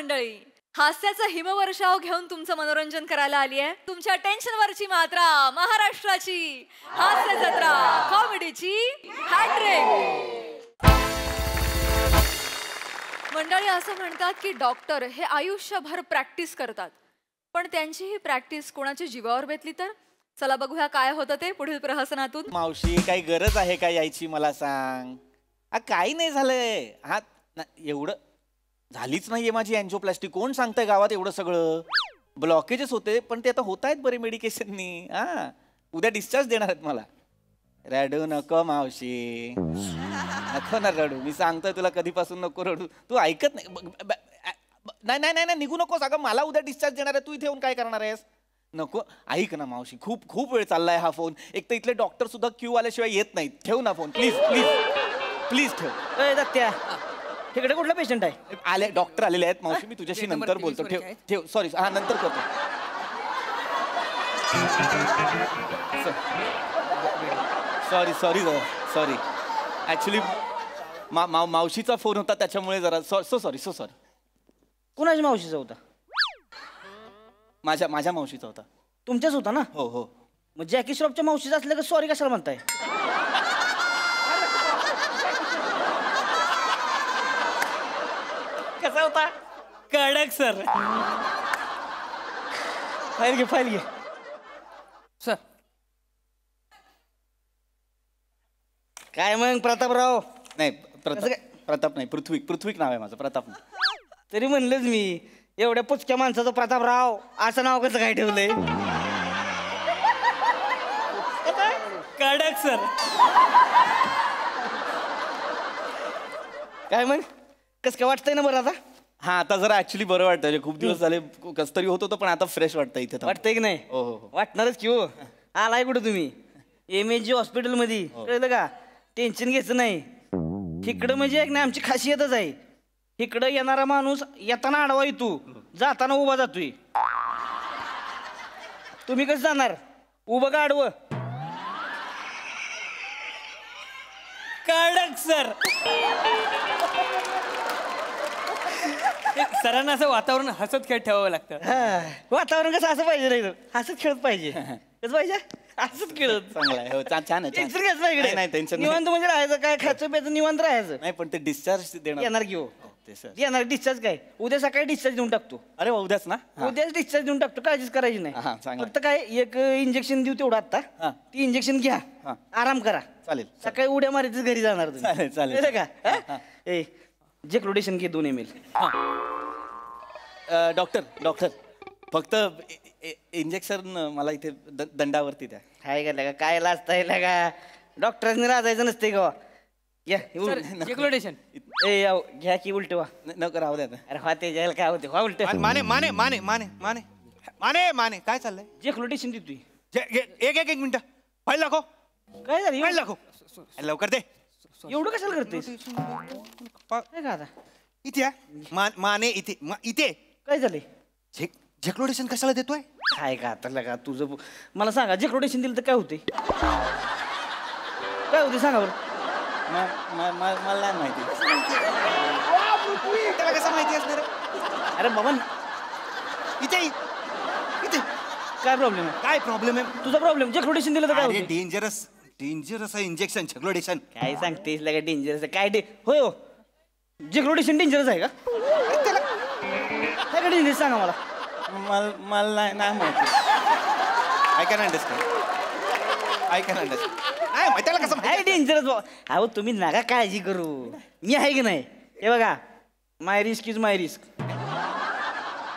मंडळी, हास्याचा हिमवर्षाव घेऊन तुमचं मनोरंजन करायला आली आहे. तुमच्या टेन्शनवरची मात्रा, महाराष्ट्राची हास्य जत्रा, कॉमेडीची हॅट्रिक. मंडळी असं म्हणतात की डॉक्टर हे आयुष्यभर प्रॅक्टिस करतात, पण त्यांची ही प्रॅक्टिस कोणाच्या जीवावर बेतली तर? चला बघूया काय होतं ते पुढील प्रहसनातून. मावशी, काही गरज आहे का यायची मला सांग. काही नाही झालंय. हा एवढं झालीच नाहीये माझी अँजिओप्लास्टी. कोण सांगतंय गावात एवढं सगळं? ब्लॉकेजेस होते पण ते आता होत आहेत बरे मेडिकेशननी. हा उद्या डिस्चार्ज देणार आहेत मला. रडू नको मावशी, नको ना रडू. मी सांगतोय तुला कधीपासून नको रडू. तू ऐकत नाही. नाही नाही नाही निघू नकोस. अगं मला उद्या डिस्चार्ज देणार आहे. तू इथे येऊन काय करणार आहेस? नको. ऐक ना मावशी, खूप खूप वेळ चाललाय हा फोन. एक तर इथले डॉक्टर सुद्धा क्यू आल्याशिवाय येत नाहीत. ठेव ना फोन प्लीज प्लीज प्लीज ठेव. दत्त्या, तिकडे कुठला पेशंट आहे? आले डॉक्टर आलेले आहेत मावशी. मी तुझ्याशी नंतर बोलतो. ठेव ठेव. सॉरी. हा नंतर करतो. Sorry sorry sorry. ऍक्च्युली मावशीचा फोन होता त्याच्यामुळे जरा सो सॉरी. कुणाच्या मावशीचा होता? माझ्या मावशीचा होता. तुमच्याच होता ना? हो हो. मग जॅकी श्रॉफच्या मावशीचा असलं का सॉरी कशाला म्हणताय? कसा होता? कडक सर. फाईल घे सर. काय मग प्रतापराव? नाही प्रताप नाही, पृथ्वीक नाव आहे माझं. प्रताप नाही. तरी म्हणलंच मी, एवढ्या पुचक्या माणसाचं प्रतापराव असं नाव कसं काय ठेवलंय? कडक सर. काय मग कस काय वाटतंय ना बरं आता? हा आता जरा ऍक्च्युली बरं वाटतंय. खूप दिवस झाले कस तरी होत होतं पण आता फ्रेश वाटतंय इथे. वाटतंय की नाही? हो हो. वाटणारच की हो. आलाय कुठं तुम्ही? MSG हॉस्पिटल मध्ये. कळलं का? टेन्शन घ्यायचं नाही. तिकडं म्हणजे एक नाही आमची खासियतच आहे. इकडं येणारा माणूस येताना आडवा येतो, जाताना उभा जातोय. तुम्ही कसं जाणार? उभं का आडवं? कडक सर. सरांना असं वातावरण हसत खेळत ठेवावं लागतं. वातावरण कसं असं पाहिजे नाही, हसत खेळत पाहिजे. कसं पाहिजे? हसत खेळत. चांगला आहे. हो छान आहे. टेन्शन घ्यायचं नाही इकडे. नाही टेन्शन निवांत म्हणजे राहायचं. काय खायचं प्यायचं निवांत राहायचं. नाही पण ते डिस्चार्ज देणार. येणार की हो. ते सर येणार. डिस्चार्ज काय उद्या सकाळी डिस्चार्ज देऊन टाकतो. अरे उद्याच ना? उद्याच डिस्चार्ज देऊन टाकतो. काळजीच करायची हा, नाही. चांगलं. फक्त काय एक इंजेक्शन देऊ तेवढं आता. ती इंजेक्शन घ्या, आराम करा. चालेल. सकाळी उड्या मारायचं घरी जाणार तुम्ही. चालेल का? ए जेक्लोडेशन घे 2 ml. डॉक्टर फक्त इंजेक्शन मला इथे दंडावरती द्या. काय का काय लाजताय का? डॉक्टरांनी लाजायचं नसते का? घ्या जेक्लोडेशन. ए घ्या की उलट वा. नको राहू द्या. अरे हा ते जायला काय होते? हा उलट. माने माने माने माने माने माने माने काय चाललंय? जेक्लोडेशन देतोय. एक मिनिट. फाईल दाखव. काय झालं? फाईल दाखव लवकर दे. एवढं कशाला करतेस? काय का आता? इथे माने इथे इथे काय झालंय? जेक्लोडेशन कशाला देतोय? काय का आता लगा तुझं मला सांगा. जेक्लोडेशन दिलं तर काय होते? काय होते सांगा बरं. मला नाही माहिती. त्याला कसं माहिती असणार? अरे बाबा इथे इथे काय प्रॉब्लेम आहे? काय प्रॉब्लेम आहे? तुझा प्रॉब्लेम. जेक्लोडेशन दिलं तर काय होते? डेंजरस आहे इंजेक्शन जेक्लोडेशन. काय सांगतेस लगा डेंजरस काय? होय हो. जेक्लोडेशन डेंजरस आहे का? काय डेंजरस सांगा मला. मला नाही माहिती. I can understand. नाही त्याला कसं काय डेंजरस? अहो तुम्ही नका काळजी करू. मी आहे की नाही? हे बघा, माय रिस्क इज माय रिस्क.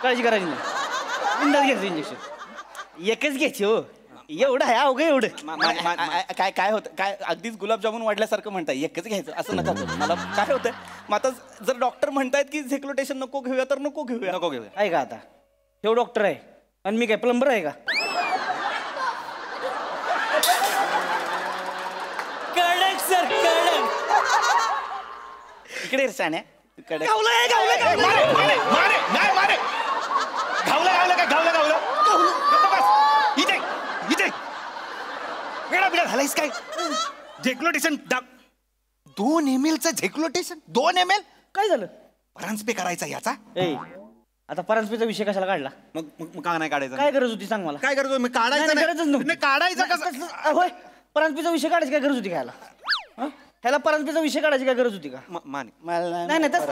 काळजी करायची नाही. बिंदास घ्यायचं इंजेक्शन. एकच घ्यायची हो. एवढं आहे अवघं एवढं. काय होतं? काय अगदीच गुलाबजामुन वाढल्यासारखं म्हणताय. एकच घ्यायचं असं नका करू. मला काय होतंय मग आता जर डॉक्टर म्हणतायत की झेक्लोटेशन नको घेऊया तर नको घेऊया. आहे का आता? हे डॉक्टर आहे आणि मी काय प्लंबर आहे का? कडक सर कडक. इकडे शाण्या. झालायस काय? झेक्लोटेशन 2 ml चं झेक्लोटेशन. 2 ml काय झालं? ट्रान्सपे करायचा याचा. ए आता परांजपेचा विषय कशाला काढला? मग का नाही काढायचं? काय गरज होती सांग मला? काय करतो मी? काढायचं नाही, गरजच नव्हती. नाही, काढायचं कसं? होय, परांजपेचा विषय काढायची काय गरज होती खायला? ह्याला परांजपेचा विषय काढायची काय गरज होती का? माने मला नाही तसं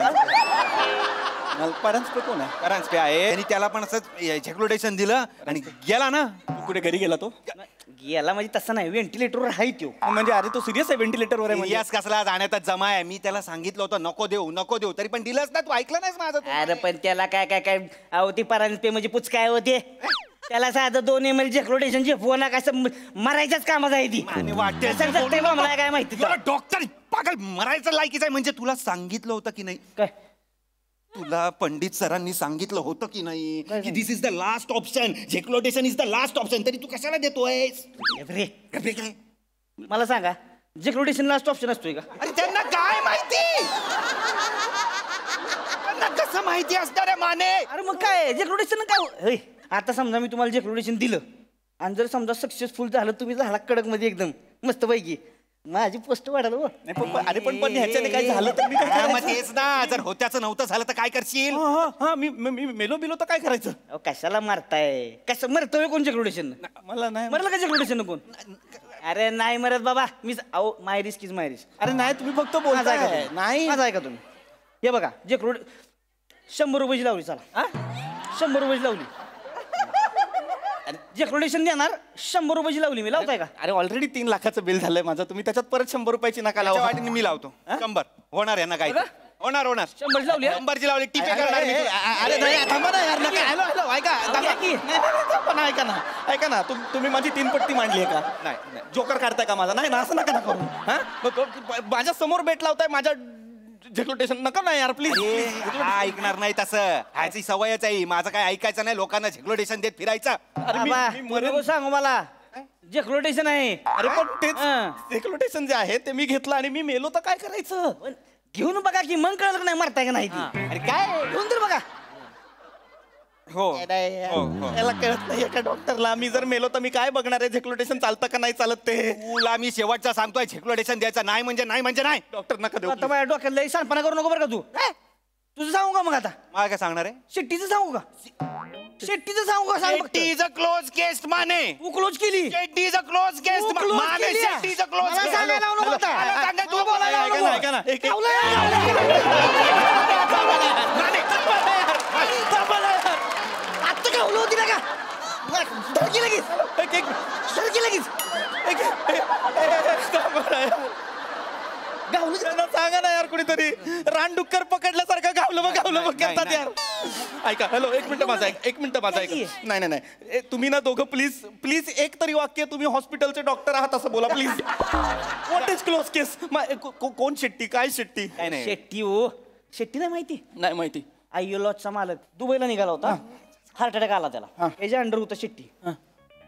परांजपे कोण आहे? परांजपे आहे आणि त्याला पण असं झेक्लोटेशन दिलं आणि गेला ना. तू कुठे घरी गेला तो? याला म्हणजे तसं नाही, व्हेंटिलेटरवर आहे तो. म्हणजे अरे तो सिरियस आहे व्हेंटिलेटरवर आहे म्हणजे. यास कसला जाण्यातच जमा आहे. मी त्याला सांगितलं होतं नको देऊ तरी पण दिलंच ना. तू ऐकलं नाहीस माझं? अरे पण त्याला काय काय काय अहो ती परांजपे म्हणजे पुचकाय होते. त्याला साधं 2 ml झेक्लोटेशन झेपवू नका, असं मरायच्याच कामात आहे ती. आणि वाटते कसं जगतंय बा मला काय माहिती तर. डॉक्टर पागल मरायचं लायकीच आहे. म्हणजे तुला सांगितलं होतं की नाही? काय तुला पंडित सरांनी सांगितलं होतं की नाही काय की this is the last option, exploration is the last option, तरी तू कशाला देतोयस? रे अरे काय? मला सांगा, झेक्लोटेशन लास्ट ऑप्शन असतोय का? अरे त्यांना काय माहिती? त्यांना कसं माहिती असणार आहे माने? अरे मग काय झेक्लोटेशन काय होय? आता समजा मी तुम्हाला झेक्लोटेशन दिलं आणि जर समजा सक्सेसफुल झालं, तुम्ही झाला कडक मध्ये एकदम मस्त पैकी, माझी पोस्ट वाढाल हो. अरे पण ह्याच्याने काय झालं तर मी काय हा, मग करायचं? तेच ना. जर होत्याचं नव्हतं झालं तर काय करशील? हा मी मेलो बिलो तर काय करायचं? अहो, कशाला मारताय? कसं मरतोय कोण झेक्लोटेशन? मला नाही मरलं का झेक्लोटेशन कोण? अरे नाही मरत बाबा. मी अहो माय रिस्क इज माय रिस्क. अरे नाही तुम्ही फक्त बोलताय. नाही माझा ऐका तुम्ही. हे बघा झेक्लोट 100 रुपयाची लावली. चला 100 रुपयाची लावली. झेक्लोटेशन देणार 100 रुपयाची लावली मी. लावताय का? अरे ऑलरेडी 3 लाखाचं बिल झालंय माझं. तुम्ही त्याच्यात परत 100 रुपयाची नका त्याच्या लावा. वाटेने मी लावतो 100. होणार आहे ना काय? होणार 100 ची लावली, हा? 100ची लावली. टिपे करणार मी तुला. अरे नाही थांबा ना यार नका. हॅलो ऐका थांबा. की. नाही, थांबा ना, ऐका ना तुम्ही माझी 3 पट्टी मांडली आहे का? नाही. जोकर काढताय का माझा? नाही ना असं नका करू. माझ्या समोर बेट लावताय माझ्या झेक्लोटेशन नका ना यार प्लीज. हा ऐकणार नाही तसं. ह्याची सवयच आहे. माझं काय ऐकायचं नाही. लोकांना झेक्लोटेशन देत फिरायचं. अरे बाबा, मी तुम्ही नको सांगू मला. झेक्लोटेशन आहे. अरे पण तेच हा. झेक्लोटेशन जे आहे ते मी घेतलं आणि मी मेलो तर काय करायचं? पण घेऊन बघा की मग कळलं का नाही मरताय का नाही ती. अरे काय घेऊन तर बघा. हो याला कळत नाही एका डॉक्टरला. मी जर मेलो तर मी काय बघणार आहे झेक्लोटेशन चालतं का नाही चालत ते? तुला मी शेवटचा सांगतोय झेक्लोटेशन द्यायचं नाही म्हणजे नाही. डॉक्टर नका देऊ आता माझ्या डोक्यात लई सांडपणा करू नको बरं का तू. तुझं सांगू का मग आता? मला काय सांगणार आहे? शेट्टीचं सांगू का? शेट्टीचं सांगू का? सांग फक्त. Shetty is a close case माने. तू क्लोज केली. Shetty is a close case तू close माने. केली आहे. शेट्टी इज अ क्लोज मला सांगायला लावू नको आता. सांगा तू मला बोलायला लावू नको. ऐका ना, एक- आत्ता गावलं होती ना का? धडकी लगेच. धडकी लगेच. गावलं की- त्यांना सांगा ना यार कुणीतरी. रानडुक्कर पकडल्यासारखं गावलं करतात यार. ऐका हॅलो एक मिनिट माझा एक मिनिट माझा ऐका. नाही तुम्ही ना दोघं प्लीज एक तरी वाक्य. तुम्ही हॉस्पिटलचे डॉक्टर आहात असं बोला प्लीज. व्हॉट इज क्लोज केस? कोण शेट्टी? काय शेट्टी? काय नाही. शेट्टी हो. शेट्टी नाही माहिती? नाही माहिती. आय्योलॉजचा मालक दुबईला निघाला होता. हार्ट अटॅक आला त्याला. ह्याच्या अंडर होतं शेट्टी.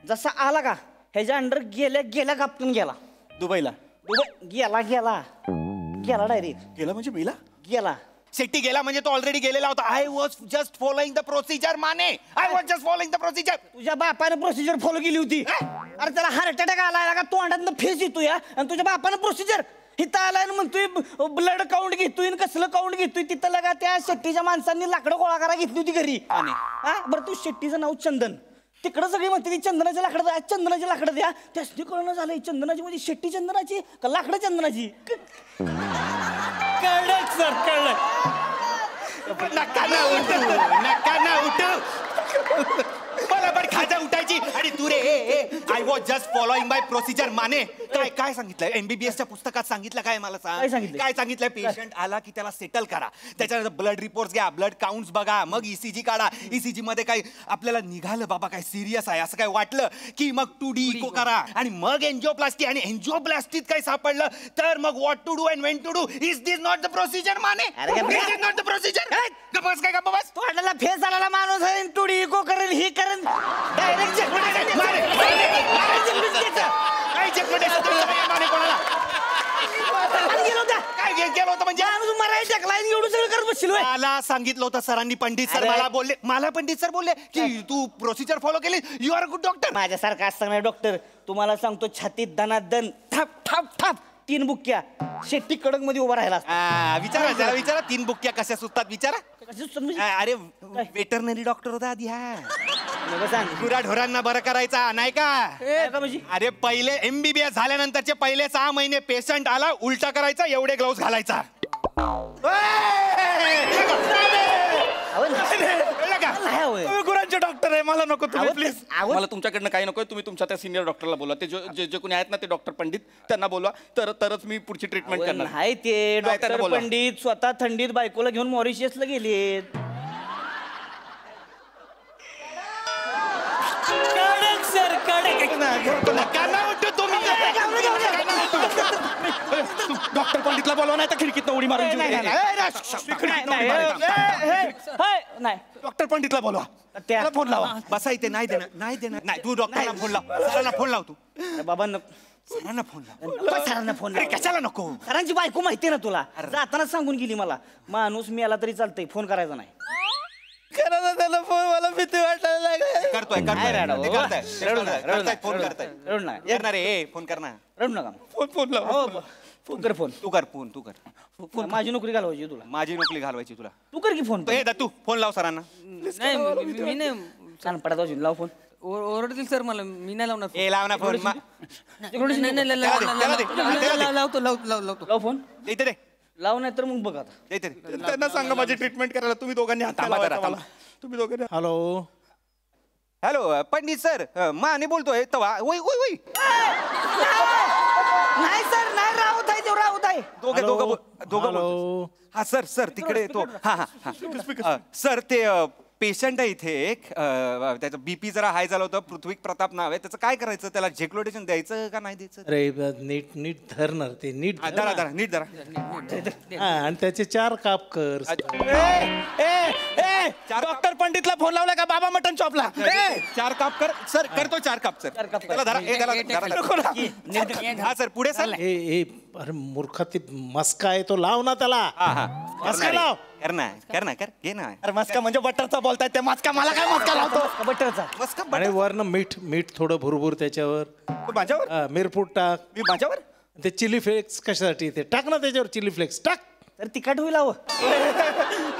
जसा आला का ह्याच्या अंडर गेल्या कापटून गेला. दुबईला दुबई गेला डायरेक्ट. गेला म्हणजे मेला? गेला. शेट्टी गेला म्हणजे तो ऑलरेडी गेलेला होता. I was just following the procedure Mane. I was just following the procedure. तुझ्या बापाने प्रोसिजर फॉलो केली होती. अरे त्याला हार्ट अटॅक आला का तोंडातनं फेस येतोय आणि तुझ्या बापानं प्रोसिजर इथं आलाय म्हणतोय ब्लड काउंट घेतोय कसलं काउंट घेतोय. तिथं लगा त्या शेट्टीच्या माणसांनी लाकडं गोळा करा घेतली होती घरी. हा बरं तू शेट्टीचं नाव चंदन. तिकडं सगळी म्हणते ती चंदनाची लाकडं द्या चंदनाची लाकडं द्या. त्यासनी कळणं झालंय चंदनाची म्हणजे शेट्टी चंदनाची का लाकडं चंदनाची. कळलं सर कळलं. नका ना उठू. मला पण खाजा उठायची आणि तू रे I was just following by procedure माने. काय सांगितलंय MBBS च्या पुस्तकात सांगितलं काय मला सांग. काय सांगितलंय? पेशंट आला की त्याला सेटल करा. त्याच्यानंतर ब्लड रिपोर्ट घ्या, ब्लड काउंट्स बघा, मग ECG काढा. ECG मध्ये काय आपल्याला निघालं बाबा काय सिरियस आहे असं काय वाटलं की मग 2D इको करा आणि मग एन्जिओप्लास्टी. आणि एन्जिओप्लास्टीत काय सापडलं तर मग what to do and when to do. Is this not the procedure माने? Is this not the procedure? गप्पा बस. तोंडाला फेस आलेला माणूस आहे. टुडी इको करेल ही करेल डायरेक्ट गेलो होतं म्हणजे एवढं सगळं करत बसशील होय. मला सांगितलं होतं सरांनी. पंडित सर मला पंडित सर बोलले की तू प्रोसिजर फॉलो केली. You are a good doctor. माझ्यासारखा असताना डॉक्टर तुम्हाला सांगतो छातीत दनादन थाप थाप थाप 3 बुक्क्या शेट्टी कडक मध्ये उभा राहिला असता. विचारा जरा विचारा 3 बुक्क्या कशा सुटतात विचारा. कशी सुचत म्हणजे? अरे वेटरनरी डॉक्टर होता आधी हा. नको सांग. गुराढोरांना बरं करायचा नाही का. काय का म्हणजे? अरे पहिले MBBS झाल्यानंतरचे पहिले 6 महिने पेशंट आला उलटा करायचा एवढे ग्लोव्स घालायचा. तुम्ही गुरांचे डॉक्टर आहे मला नको तुम्ही प्लीज. आवड- मला तुमच्याकडनं काही नकोय. तुम्ही तुमच्या त्या सिनियर डॉक्टरला बोला. ते जे जे कोणी आहेत ना ते डॉक्टर पंडित त्यांना बोलवा तरच मी पुढची ट्रीटमेंट करणार. नाही ते नाही, त्यांना डॉक्टर बोलवा. पंडित स्वतः थंडीत बायकोला घेऊन मॉरिशियसला गेलेत. कडक सर कडक. नका उठू तुम्ही. डॉक्टर पंडितला बोलवा नाही तर खिडकीत उडी मारून जीव नाही, दे. नाही डॉक्टर पंडितला बोलवा. त्या त्याला फोन लावा. बसा इथे. नाही देणार नाही तू डॉक्टरला फोन लाव. सरांना फोन लाव तू. बाबा सरांना फोन लाव. सरांना फोन अरे कशाला नको. सरांची बायको माहिती ना तुला जाताना सांगून गेली मला माणूस मेला तरी चालतंय फोन करायचा नाही. करा ना त्याला फोन. मला भीती वाटायला लागली. करतोय नाही रडा, ते बाबा. करताय. रडू नका, रडू नका, फोन रडू करताय. नका, रडू नका. करणार आहे फोन करणार. रडू नका. फोन लावा. हो फोन कर फोन. तू कर फोन. तू कर. माझी नोकरी घालवायची तुला. माझी नोकरी घालवायची तुला. तू कर की फोन. हे तू फोन लाव सरांना. नाही मी नाही कान पडत असेल लाव फोन. ओरडतील सर मला. मी नाही लावणार ए लाव ना फोन. नाही, नाही, नाही, त्याला दे. लावतो लावतो. लाव फोन. इथे दे. लाव नाही तर मग बघ आता. इथे दे. त्यांना सांगा माझी ट्रीटमेंट करायला. तुम्ही दोघांनी हात थांबा जरा, लावायचा मला. थांबा. तुम्ही दोघांनी. Hello hello Pandit sir Mane बोलतोय तवा. ओय ओय ओय. नाही सर नाही राहत आहे तो राहत आहे. दोघं हॅलो. बोलतोय. हा सर तिकडे येतो. हा सर ते पेशंट आहे इथे एक त्याचं BP जरा हाय झालं होतं. पृथ्वी प्रताप नाव आहे त्याचं. काय करायचं त्याला झेक्लोडेशन द्यायचं का नाही द्यायचं. अरे नीट धरणार ते नीट धर. धरा नीट धरा. हा, आणि त्याचे 4 काप कर. डॉक्टर पंडितला फोन लावला का बाबा मटन शॉपला. 4 काप कर सर. करतो 4 काप सर. त्याला धरा. हा सर पुढे सर. ए अरे मूर्खा ते मस्का आहे तो लाव ना त्याला. मस्का लाव. कर घे ना. अरे मस्का म्हणजे बटरचा बोलताय ते. मस्का मला काय मस्का लावतो. बटरचा. मस्का आणि वरनं मीठ थोडं भुरभुर त्याच्यावर. माझ्यावर हा, मिरपूट टाक. मी माझ्यावर ते चिली फ्लेक्स कशासाठी ते टाक ना त्याच्यावर चिली फ्लेक्स टाक. तर तिखट होईल हवं.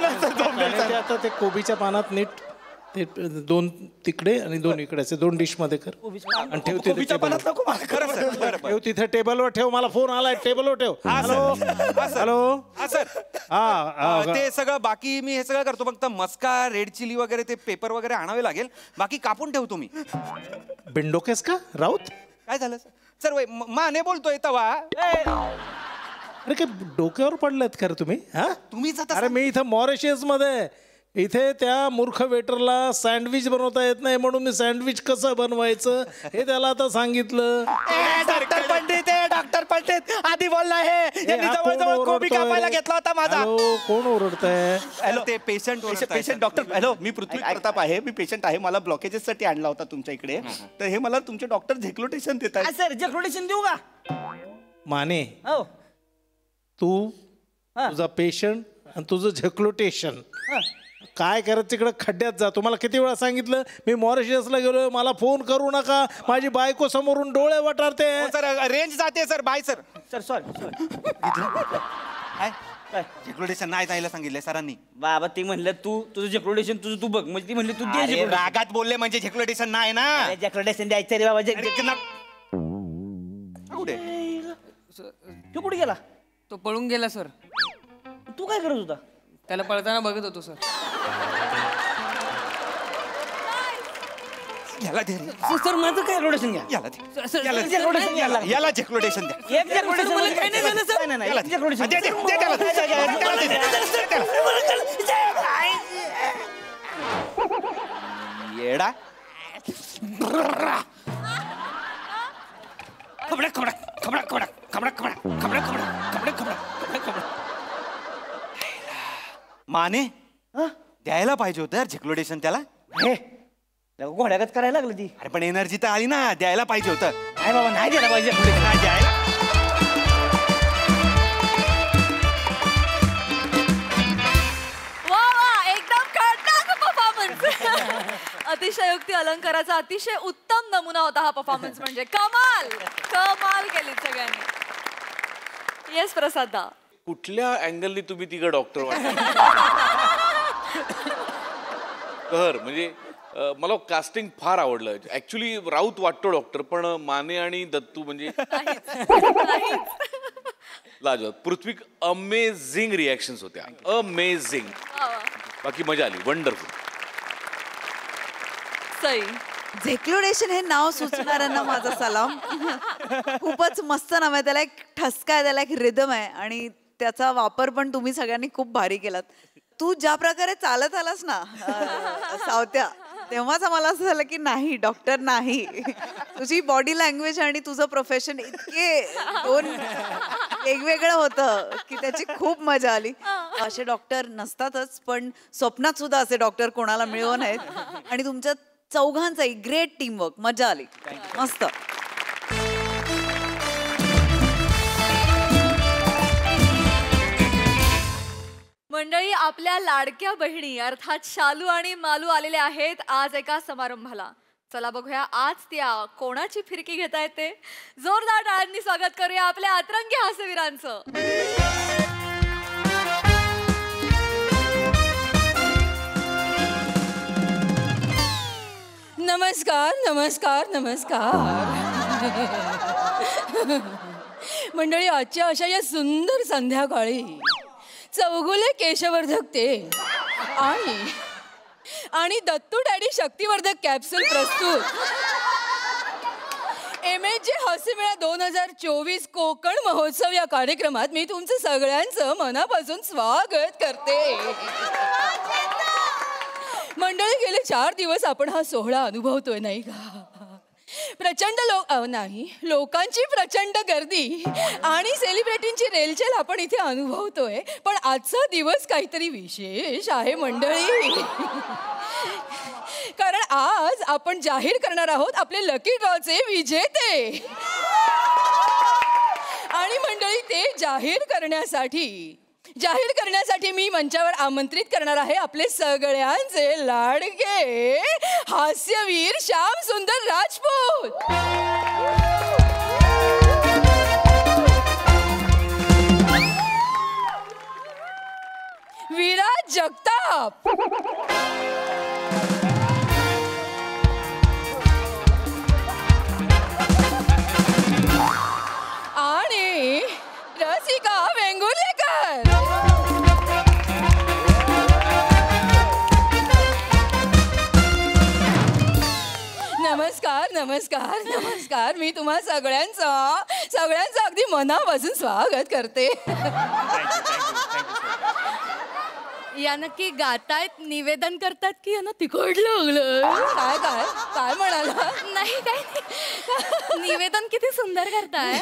आणि ते आता ते कोबीच्या पानात नीट ते 2 तिकडे आणि 2 इकडे असे 2 डिश मध्ये कर आणि ठेव तिथे कोबीच्या टेबलवर. पानात नको मला. खरं सर बरं ठेव तिथे टेबलवर ठेव. मला फोन आलाय टेबलवर ठेव. हॅलो हा सर. हा ते सगळं बाकी मी हे सगळं करतो. फक्त मस्का रेड चिली वगैरे ते पेपर वगैरे आणावे लागेल. बाकी कापून ठेवतो मी. बिंडोकेस का राऊत. काय झालं सर वय माने बोलतोय तवा. अरे काय डोक्यावर पडलेत खरं तुम्ही. हा तुम्हीच आता अरे मी इथं मॉरिशियस मध्ये इथे त्या मूर्ख वेटरला सँडविच बनवता येत नाही म्हणून मी सँडविच कसं बनवायचं हे त्याला आता सांगितलं. डॉक्टर पंडित आधी बोलला हे. यांनी हा, जवळ कोण जवळ कोबी ओरडतोय? कापायला घेतला होता माझा. हॅलो, कोण ओरडतंय. हॅलो ते पेशंट पेशंट डॉक्टर. हॅलो मी पृथ्वी प्रताप आहे. मी पेशंट आहे. मला ब्लॉकेजेस साठी आणला होता तुमच्या इकडे. तर हे मला तुमचे डॉक्टर झेक्लोटेशन देत आहेत. सर जेक्रोडेशन देऊ का. माने हो तू हा. तुझा पेशंट आणि तुझं झेक्लोटेशन काय करत तिकडे खड्ड्यात जा. तुम्हाला किती वेळा सांगितलं मी मॉरिशियसला गेलोय मला फोन करू नका. माझी बायको समोरून डोळे वटारते. सर रेंज जाते sir. Bye sir. Sir sorry काय काय झेक्लोडेशन नाही जायला सांगितलंय सरांनी. बाबा ते म्हणलं तुझं जेक्रोडेशन तुझं तू बघ म्हणजे ती म्हणली तू दे अरे, जेक्रोडेशन. रागात बोलले म्हणजे झेक्लोडेशन नाही ना. जेक्रोडेशन द्यायचं रे बाबा. कुठे तू कुठे गेला. तो पळून गेला सर. तू काय करत होता. त्याला पळताना बघत होतो सर. याला दे रे. सर माझं काय जेक्रोडेशन घ्या. याला दे. सर जेक्रोडेशन घ्यायला लागलं. याला झेक्लोडेशन द्या. एक जेक्रोडेशन मला काही नाही झालं, सर. नाही, नाही, याला एक दे. जेक्रोडेशन दे, दे, दे त्याला. त्याला दे. दे त्याला. येडा. खबडा खबडा खबडा खबडा खबडा खबडा खबडा खबडा खबडा खबडा. माने द्यायला पाहिजे होतं यार झेक्लोडेशन त्याला. हे घोड्यागत करायला लागलं ती. अरे पण एनर्जी तर आली ना. द्यायला पाहिजे होतं. नाही बाबा नाही द्यायला पाहिजे. नाही द्यायला. वा वा एकदम खतरनाक परफॉर्मन्स. अतिशयोक्ती अलंकाराचा अतिशय उत्तम नमुना होता हा परफॉर्मन्स. म्हणजे कमाल केली सगळ्यांनी. येस प्रसादा. कुठल्या अँगलनी तुम्ही तिघं डॉक्टर वाटता? म्हणजे मला कास्टिंग फार आवडलं. ऍक्च्युली राऊत वाटतो डॉक्टर, पण माने आणि दत्तू म्हणजे लाजवाब. पृथ्वी अमेझिंग रिॲक्शन्स होत्या, अमेझिंग. बाकी मजा आली, वंडरफुल. सई. झेक्लुडेशन हे नाव सुचणाऱ्यांना माझा सलाम. खूपच मस्त नाव आहे, त्याला एक ठसका आहे, त्याला एक रिदम आहे आणि त्याचा वापर पण तुम्ही सगळ्यांनी खूप भारी केलात. तू ज्या प्रकारे चालत आलास ना सावत्या, तेव्हाच मला असं झालं की नाही डॉक्टर नाही. तुझी बॉडी लँग्वेज आणि तुझं प्रोफेशन इतके दोन वेगवेगळं होतं की त्याची खूप मजा आली. असे डॉक्टर नसतातच, पण स्वप्नात सुद्धा असे डॉक्टर कोणाला मिळवून आहेत आणि तुमच्या चौघांचाही ग्रेट टीमवर्क, मजा आली, मस्त. मंडळी, आपल्या लाडक्या बहिणी अर्थात शालू आणि मालू आलेल्या आहेत आज एका समारंभाला. चला बघूया आज त्या कोणाची फिरकी घेता येते. जोरदार टाळ्यांनी स्वागत करूया आपल्या अतरंगी हास्यवीरांचं. नमस्कार नमस्कार नमस्कार. मंडळी, आजच्या अशा या सुंदर संध्याकाळी चौगुले केशवर्धक तेल आणि दत्तू डॅडी शक्तिवर्धक कॅप्सूल प्रस्तुत MHJ हास्यमेळा 2024 कोकण महोत्सव या कार्यक्रमात मी तुमचं सगळ्यांचं मनापासून स्वागत करते. मंडळी, गेले 4 दिवस आपण हा सोहळा अनुभवतोय नाही का? प्रचंड लोकांची प्रचंड गर्दी आणि सेलिब्रिटींची रेलचेल आपण इथे अनुभवतोय. पण आजचा दिवस काहीतरी विशेष आहे मंडळी, कारण आज आपण जाहीर करणार आहोत आपले लकी ड्रॉचे विजेते. आणि मंडळी, ते जाहीर करण्यासाठी मी मंचावर आमंत्रित करणार आहे आपले सगळ्यांचे लाडके हास्यवीर श्याम सुंदर राजपूत. विराज जगताप, आणि रसिका वेंगुर्लेकर. नमस्कार नमस्कार नमस्कार. मी तुम्हा सगळ्यांचं अगदी मनापासून स्वागत करते. या नक्की गातायत, निवेदन करतात की यांना तिखट लागलं? काय काय काय म्हणाला? नाही काय नाही, निवेदन किती सुंदर करताय.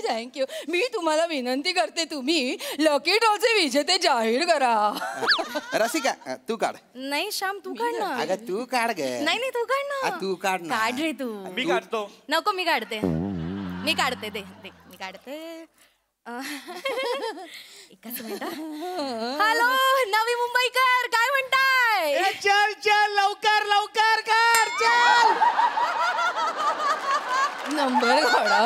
थँक्यू. मी तुम्हाला विनंती करते, तुम्ही लकी ड्रॉचे विजेते जाहीर करा. रसिका तू काढ. नाही श्याम, तू काढ ना. अगं तू काढ ग. नाही तू काढ ना. तू काढ ना. काढ रे तू. मी काढतो. नको, मी काढते. दे मी काढते. एकच मिनिट. हॅलो नवी मुंबईकर, काय म्हणताय? चल चल लवकर लवकर कर चल. नंबर काढा.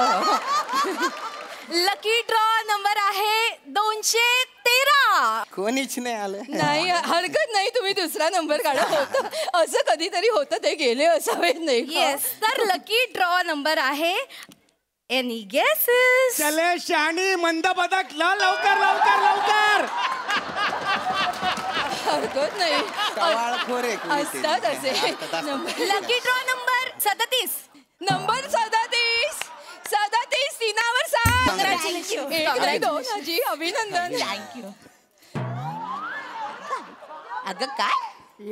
लकी ड्रॉ नंबर आहे 213. कोणीच नाही आलं. नाही, हरकत नाही, तुम्ही दुसरा नंबर काढा. होतं असं कधीतरी होतं, ते गेले असावेत नाही का? येस, तर लकी ड्रॉ नंबर आहे एनी गेसेस? चले शाणी मंद बदक ल लवकर लवकर लवकर. हरकत नाही, टवाळखोर आहे असतात असे. Lucky draw number 37. नंबर 37 सीनावर सांग. एक नाही, दोन. हाजी, अभिनंदन. थँक्यू. अगं काय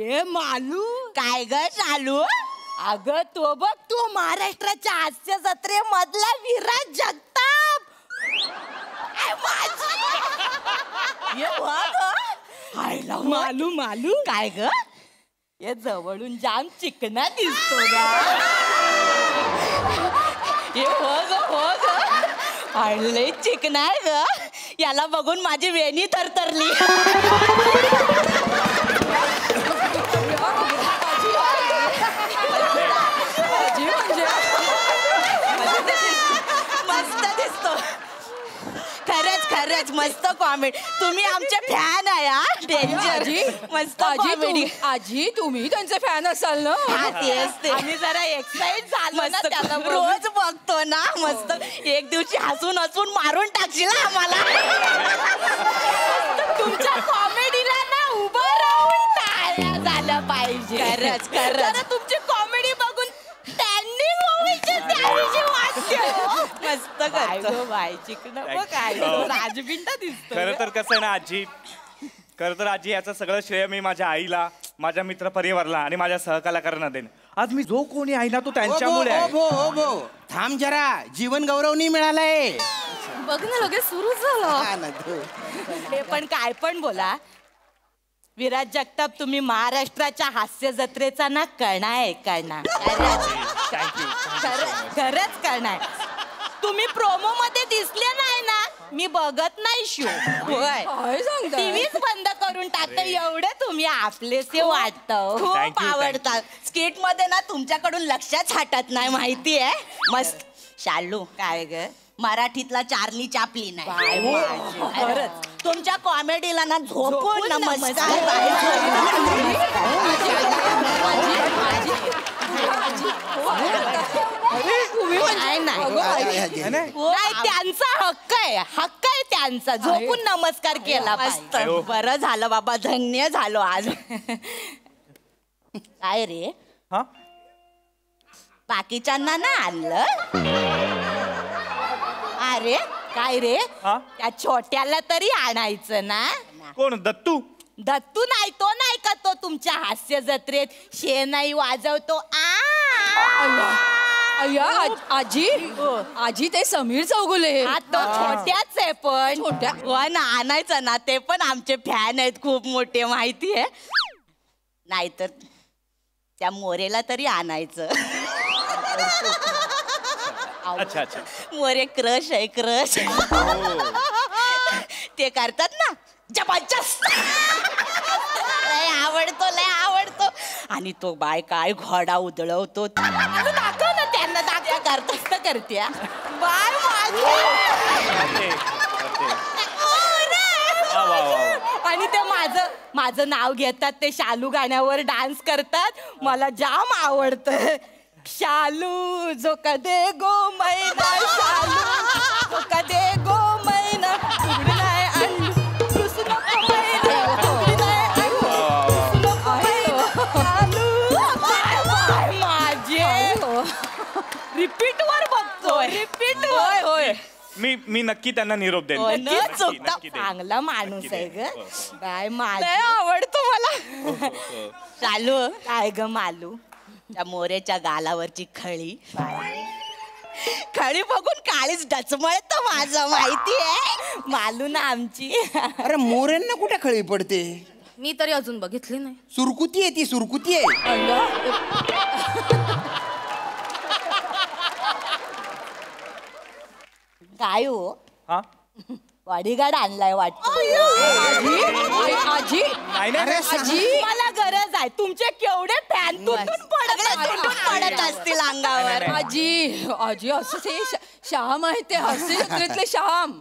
ये मालू, काय ग चालू? अगं तो बघ, तू महाराष्ट्राच्या हास्य जत्रेमधला विराज जगताप. मालू मालू काय ग? ये जवळून जाम चिकना दिसतो ना. ये हो ग लय चिकना आहे ग. याला बघून माझी वेणी थरथरली. मस्त दिसतो खरंच खरंच मस्त कॉमेडी. तुम्ही आमचे फॅन आहे हा. डेंजर. मस्त कॉमेडी. आजी तुम्ही त्यांचे फॅन असाल ना. तेच ते. आम्ही जरा एक्साइट झालो ना त्याला. रोज बघतो ना. मस्त एक दिवशी हसून हसून मारून टाकशील आम्हाला. तुमच्या कॉमेडीला ना उभं राहून टाळ्या झाल्या पाहिजे. खरंच खरंच. तुमची कॉमेडी बघून स्टँडिंग ओव्हेशन द्यावीशी वाटते. मस्त करतो बाय. चिकन बघ काय राजबिंडा दिसतो. खरं तर कसं आहे ना आजी, खरं तर आजी याचं सगळं श्रेय मी माझ्या आईला, माझ्या मित्र परिवाराला आणि माझ्या सहकलाकारांना देईन. आज मी जो कोणी आहे ना तो त्यांच्यामुळे आहे. थांब जरा, जीवन गौरव नाही मिळालाय. बघ ना लगेच सुरू झालं. हे पण काय पण बोला, विराज जगताप तुम्ही महाराष्ट्राच्या हास्य जत्रेचा ना कणा आहे. कणा खरंच कणा आहे. तुम्ही प्रोमो मध्ये दिसले नाही ना, मी बघत नाही शो. होय टीव्हीच बंद करून टाकतो. एवढे तुम्ही आपलेसे वाटतं. खूप आवडतात. स्किट मध्ये ना तुमच्याकडून लक्षात हटत नाही माहितीये. मस्त. शालू काय ग, मराठीतला चार्ली चापलिन आहे. खरंच तुमच्या कॉमेडीला ना झोपून नमस्कार. नाही त्यांचा हक्क आहे. हक्क आहे त्यांचा. झोपून नमस्कार केला पाहिजे. बरं झालं बाबा, धन्य झालो आज. काय रे, बाकीच्यांना ना आणलं. अरे काय रे, त्या छोट्याला तरी आणायचं ना. कोण, दत्तू? दत्तू नाही तो, नाही का तो तुमच्या हास्य जत्रेत शेणाई वाजवतो. आजी आजी ते समीर चौगुले. तो छोट्याच आहे पण. छोट्या ना आणायचं ना. ते पण आमचे फॅन आहेत खूप मोठे माहितीये. नाहीतर त्या मोरेला तरी आणायचं. अच्छा अच्छा. मोरे क्रश आहे, क्रश. ते करतात ना जबरदस्त. लय आवडतो, लय आवडतो. आणि तो बाय काय घोडा उधळवतो. दाखव ना त्यांना, दाखव. करतच तर करते बाय आणि ते माझं नाव घेतात. ते शालू गाण्यावर डान्स करतात. मला जाम आवडतं. शालू जो कदे गो मैना, शालू जो कदे गो मैना, उघडलाय अंडू, कृष्ण मैना, उघडलाय अंडू, कृष्ण मैना, शालू माझे. रिपीट वर बघतो, रिपीट वर. होय मी नक्की त्यांना निरोप देईन. चांगला माणूस आहे ग. काय माझे आवडतो मला. शालू काय ग मालू, त्या मोरेच्या गालावरची खळी खळी बघून काळीच डचमळत माझं माहितीये. मालू ना आमची. अरे मोरेंना कुठे खळी पडते? मी तरी अजून बघितली नाही. सुरकुती आहे ती, सुरकुती आहे. काय हो, बॉडीगार्ड आणलाय वाटतं. आजी आजी मला गरज आहे. तुमचे केवढे फॅन तुटून पडत असतील अंगावर. आजी आजी असं ते श्याम आहे, ते हास्य जत्रेतले श्याम.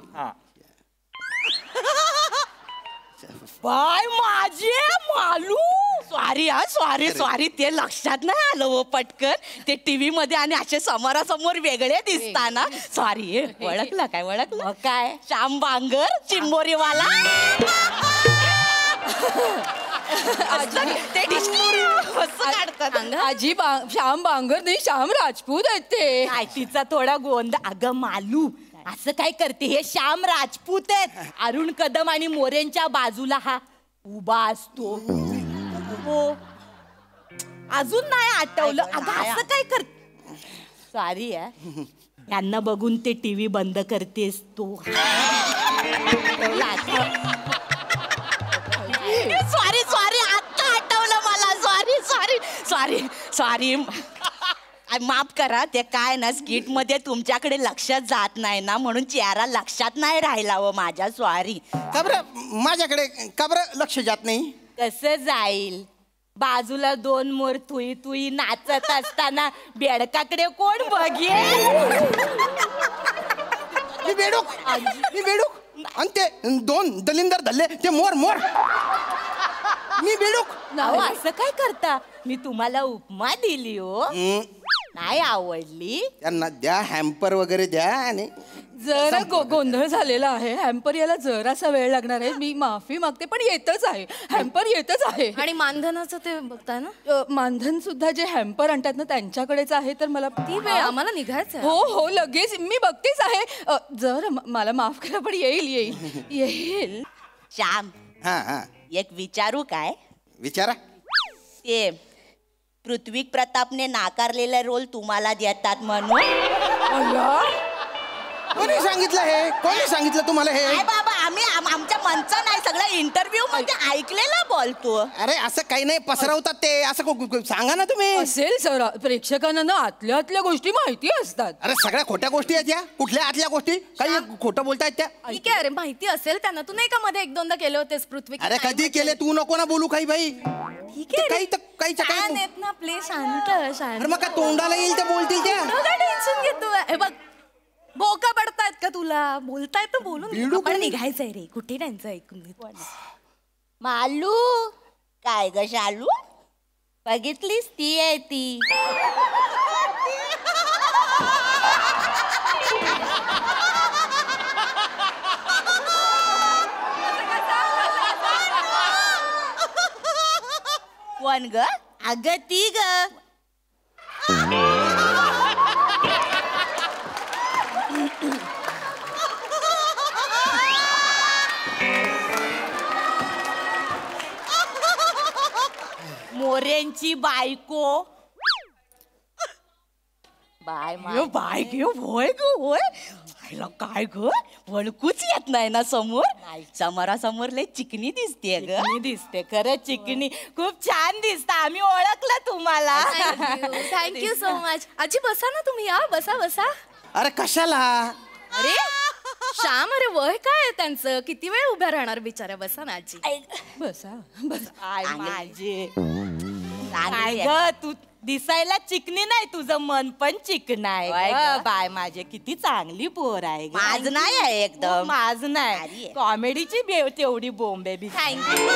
बाय माझे मालू. सॉरी हा, सॉरी सॉरी. ते लक्षात नाही आलं हो पटकन. ते टीव्ही मध्ये आणि असे समोरासमोर वेगळे दिसताना. सॉरी. ओळखलं काय, ओळखलं काय? श्याम बांगर चिंबोरीवाला. ते काढतात आजी. श्याम बांगर नाही, श्याम राजपूत आहेत ते. काय तिचा थोडा गोंद. अगं मालू असं काय करते, हे श्याम राजपूत आहेत. अरुण कदम आणि मोरेंच्या बाजूला हा उभा असतो. हो अजून नाही आठवलं. अगं असं काय कर. सॉरी आहे, यांना बघून ते टीव्ही बंद करतेस तू. सॉरी सॉरी, आता आठवलं मला. Sorry sorry sorry sorry. माफ करा. ते काय ना, स्किट मध्ये तुमच्याकडे लक्षात जात नाही ना, म्हणून चेहरा लक्षात नाही राहिला हो माझ्या. सॉरी. का बरं माझ्याकडे का बरं लक्ष जात नाही? कसं जाईल, बाजूला दोन मोर तुई तुई नाचत असताना बेडकाकडे कोण बघेल? मी बेडूक आणि ते 2 दलिंदर धरले ते मोर मोर. मी बेडूक. अहो, असं काय करता? मी तुम्हाला उपमा दिली हो. नाही आवडली? त्यांना द्या हॅम्पर वगैरे द्या. आणि जरा गोंधळ झालेला आहे. हॅम्पर यायला जरासा वेळ लागणार आहे. मी माफी मागते, पण येतच आहे. हॅम्पर येतच आहे. आणि मानधनाचं ते बघताय ना? मानधन सुद्धा जे हॅम्पर आणतात ना त्यांच्याकडेच आहे. तर मला ती वेळ आम्हाला निघायचं. हो हो, लगेच मी बघतेच आहे. जर मला माफ करा, पण येईल. श्याम, हा हा एक विचारू काय? विचारा. ते पृथ्वी प्रतापने नाकारलेला रोल तुम्हाला देतात म्हणून. कोणी सांगितलं हे? कोणी सांगितलं तुम्हाला हे? काय बाबा, आम्ही आमच्या मनचं नाही, सगळं इंटरव्ह्यू मध्ये ऐकलेलं बोलतो. अरे असं काही नाही, पसरवतात ते. असं सांगा ना तुम्ही. असेल सर, प्रेक्षकांना ना आतल्या गोष्टी माहिती असतात. अरे सगळ्या खोट्या गोष्टी आहेत या. कुठल्या आतल्या गोष्टी? काही खोटं बोलतायत त्या. ठीक आहे, अरे माहिती असेल त्यांना. तू नाही का मध्ये 1-2दा केले होतेस पृथ्वी? अरे कधी केले? तू नको ना बोलू काही बाई. ठीक आहे, काही आहेत ना प्ले. शांत शांत. अरे मग काय तोंडाला येईल ते बोलतील त्या. टेन्शन घेतो. हे बघ, बोका पडतायत का तुला? बोलतायत तर बोलून आपण निघायचंय रे. कुठे त्यांचं ऐकून घेतो. मालू काय ग शालू? बघितलीस ती आहे ती. कोण ग? अगं ती ग. मोरेंची बायको. बाय घेऊ होय ग होय. काय ग, ओळखूच येत नाही ना समोर. समोरासमोर लय चिकनी दिसते ग. दिसते खरं चिकनी. खूप छान दिसत. आम्ही ओळखलं तुम्हाला. Thank you so much. आजी बसा ना तुम्ही. या बसा बसा. अरे कशाला? अरे श्याम, अरे वय काय आहे त्यांचं? किती वेळ उभ्या राहणार बिचाऱ्या? बसा ना आजी. बसा. माझे काय ग, तू दिसायला चिकनी नाही, तुझं मन पण चिकन आहे. बाय माझे किती चांगली पोर आहे. माझ नाही आहे एकदम. माझ नाही. कॉमेडीची तेवढी बोंबे बी. थँक्यू.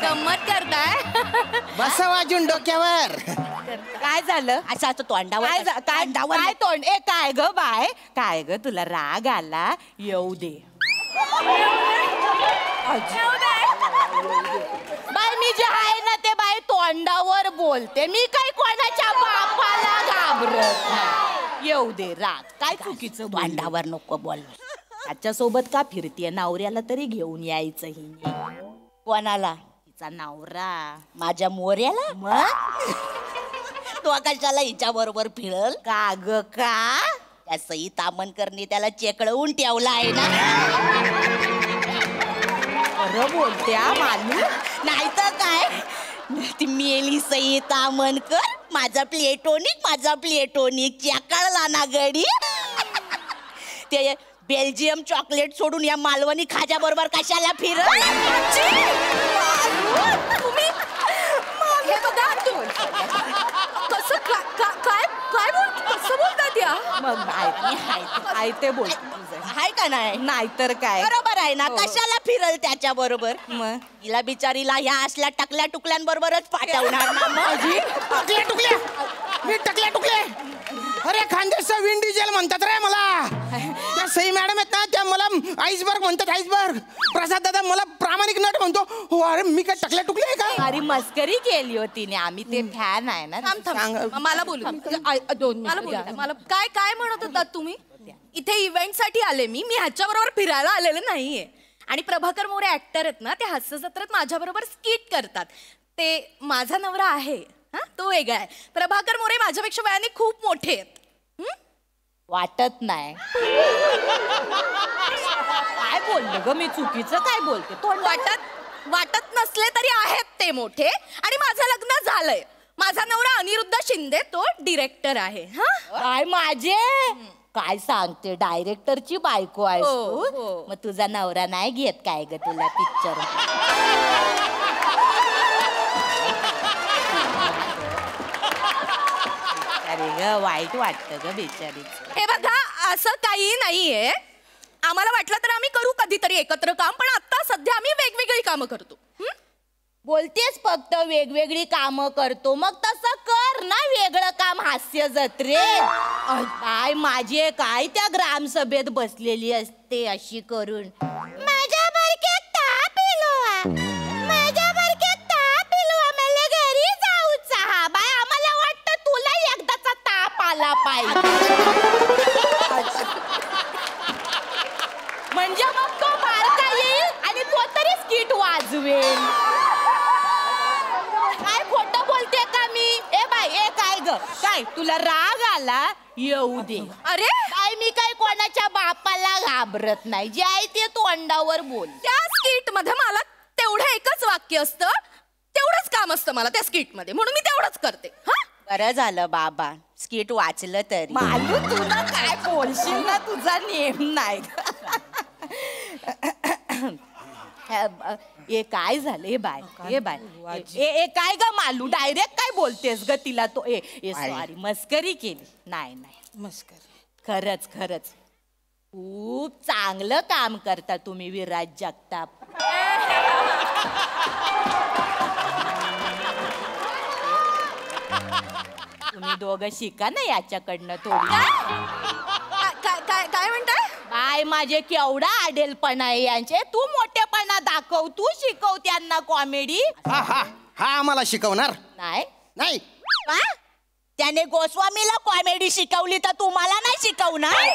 गंमत करताय? बसा वाजून डोक्यावर. काय झालं? अच्छा तोंडावर काय तोंड? ए काय ग बाय, काय ग तुला राग आला? येऊ दे बाय. मी जे आहे ना ते बाय तोंडावर बोलते. मी काही कोणाच्या बापाला घाबरत नाही. येऊ दे राग. काय चुकीचं? तोंडावर नको बोल. त्याच्या सोबत का फिरतीये? नवऱ्याला तरी घेऊन यायचं. ही कोणाला? तिचा नवरा. माझ्या मोऱ्याला. मग तो कशाला हिच्या बरोबर फिरल? का ग का? त्या सई तामणकरने त्याला चेकळवून ठेवला आहे ना. खरं बोलत्या मानू. नाहीतर काय, ती मेली सई तामणकर. माझा प्लेटोनिक चेकळला ना गडी. ते बेल्जियम चॉकलेट सोडून या मालवणी खाजा बरोबर कशाला फिरल? मग हाय ते बोल. हाय का नाही? नाहीतर काय. बरोबर आहे ना. कशाला फिरल त्याच्या बरोबर? मग हिला बिचारीला ह्या असल्या टकल्या टुकल्यांबरोबरच पाठवणार ना. मी टकल्या टुकले. अरे खानदेशचा विंड डिझेल म्हणतात रे मला. त्या सई मॅडम आहेत ना, त्या मला आईसबर्ग म्हणतात. आईसबर्ग. प्रसाद दादा मला प्रामाणिक नट म्हणतो. हो अरे मी काय टकल्या टुकले आहे का? अरे मस्करी केली होती ने. आम्ही ते फॅन आहे ना. मला बोलू. मला काय म्हणत होतात तुम्ही? इथे इव्हेंट साठी आले मी ह्याच्या बरोबर फिरायला आलेले नाहीये. आणि प्रभाकर मोरे ऍक्टर आहेत ना, ते हास्य जत्रेत माझ्या बरोबर स्किट करतात. ते माझा नवरा आहे. हा, तो वेगळा आहे. प्रभाकर मोरे माझ्यापेक्षा वयाने खूप मोठे आहेत. वाटत नाही. काय बोलले ग मी? चुकीचं काय बोलते? वाटत नसले तरी आहेत ते मोठे. आणि माझं लग्न झालंय. माझा नवरा अनिरुद्ध शिंदे, तो डिरेक्टर आहे. काय माझे काय सांगते? डायरेक्टरची बायको आहेस तू. मग तुझा नवरा नाही घेत काय ग तुला पिक्चर? अरे ग वाईट वाटतं ग बिचारीच. हे बघा असं काही नाहीये. आम्हाला वाटलं तर आम्ही करू कधीतरी एकत्र काम, पण आता सध्या आम्ही वेगवेगळी कामं करतो. बोलतेस फक्त वेगवेगळी कामं करतो, मग तसं कर ना वेगळं काम हास्य जत्रेत. काय माझे काय त्या ग्रामसभेत बसलेली असते अशी करून, माझ्या बरक्यात ताप इलवा, माझ्या बरक्यात ताप इलवा, मला घरी जाऊचा. हा बाय आम्हाला वाटतं तुला एकदाचा ताप आला पाहिजे. म्हणजे मग तो बारका येईल आणि तो तरी स्किट वाजवेल. काय खोटं बोलते का मी? ए बाय ए काय ग काय तुला राग आला? येऊ दे. अरे काय मी काय कोणाच्या बापाला घाबरत नाही, जे आहे ते तोंडावर बोल. त्या स्किट मध्ये मला तेवढं एकच वाक्य असतं, तेवढंच काम असतं मला त्या स्किट मध्ये, म्हणून मी तेवढंच करते. हा बरं झालं बाबा स्किट वाचलं तरी. मालू तुला काय बोलशील ना तुझा नेम नाही. ए काय झालं? ए बाय ए बाय ए काय ग मालू डायरेक्ट काय बोलतेस ग तिला? तो ए सॉरी मस्करी केली. नाही नाही मस्करी खरंच खरंच खूप चांगलं काम करता तुम्ही विराज जगताप. तुम्ही दोघं शिका ना याच्याकडनं थोडी. काय म्हणताय? बाय माझे केवढा आडेलपणा आहे यांचे. तू मोठेपणा दाखव, तू शिकव त्यांना कॉमेडी. हा हा हा आम्हाला शिकवणार नाही नाही. त्याने गोस्वामीला कॉमेडी शिकवली तर तुम्हाला नाही शिकवणार?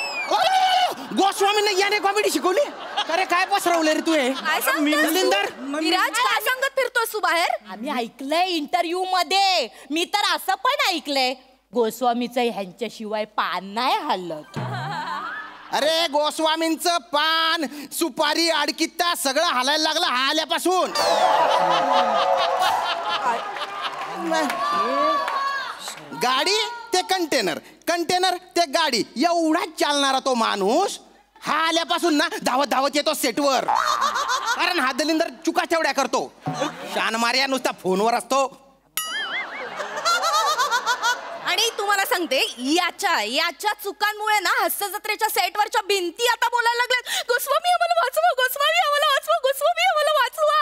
गोस्वामीने याने कॉमेडी शिकवली? अरे काय पसरवलं रे तू हे? काय सांगतोस दलिंदर तू? विराज काय सांगत फिरतोस तू बाहेर? आम्ही ऐकलंय इंटरव्ह्यू मध्ये. मी तर असं पण ऐकलंय गोस्वामीचं ह्यांच्याशिवाय पान नाही हल्लत. अरे गोस्वामींचं पान सुपारी आडकित्ता सगळं हालायला लागलं हा आल्यापासून. गाडी ते कंटेनर, कंटेनर ते गाडी, एवढाच चालणारा तो माणूस हा आल्यापासून ना धावत धावत येतो सेटवर. कारण हा दलिंदर चुका तेवढ्या करतो. शानमार्या नुसता फोनवर असतो. आणि तुम्हाला सांगते याच्या चुकांमुळे ना हास्य जत्रेच्या सेटवरच्या भिंती आता बोलायला लागल्यात, गोस्वामी आम्हाला वाचवा, गोस्वामी आम्हाला वाचवा, गोस्वामी आम्हाला वाचवा.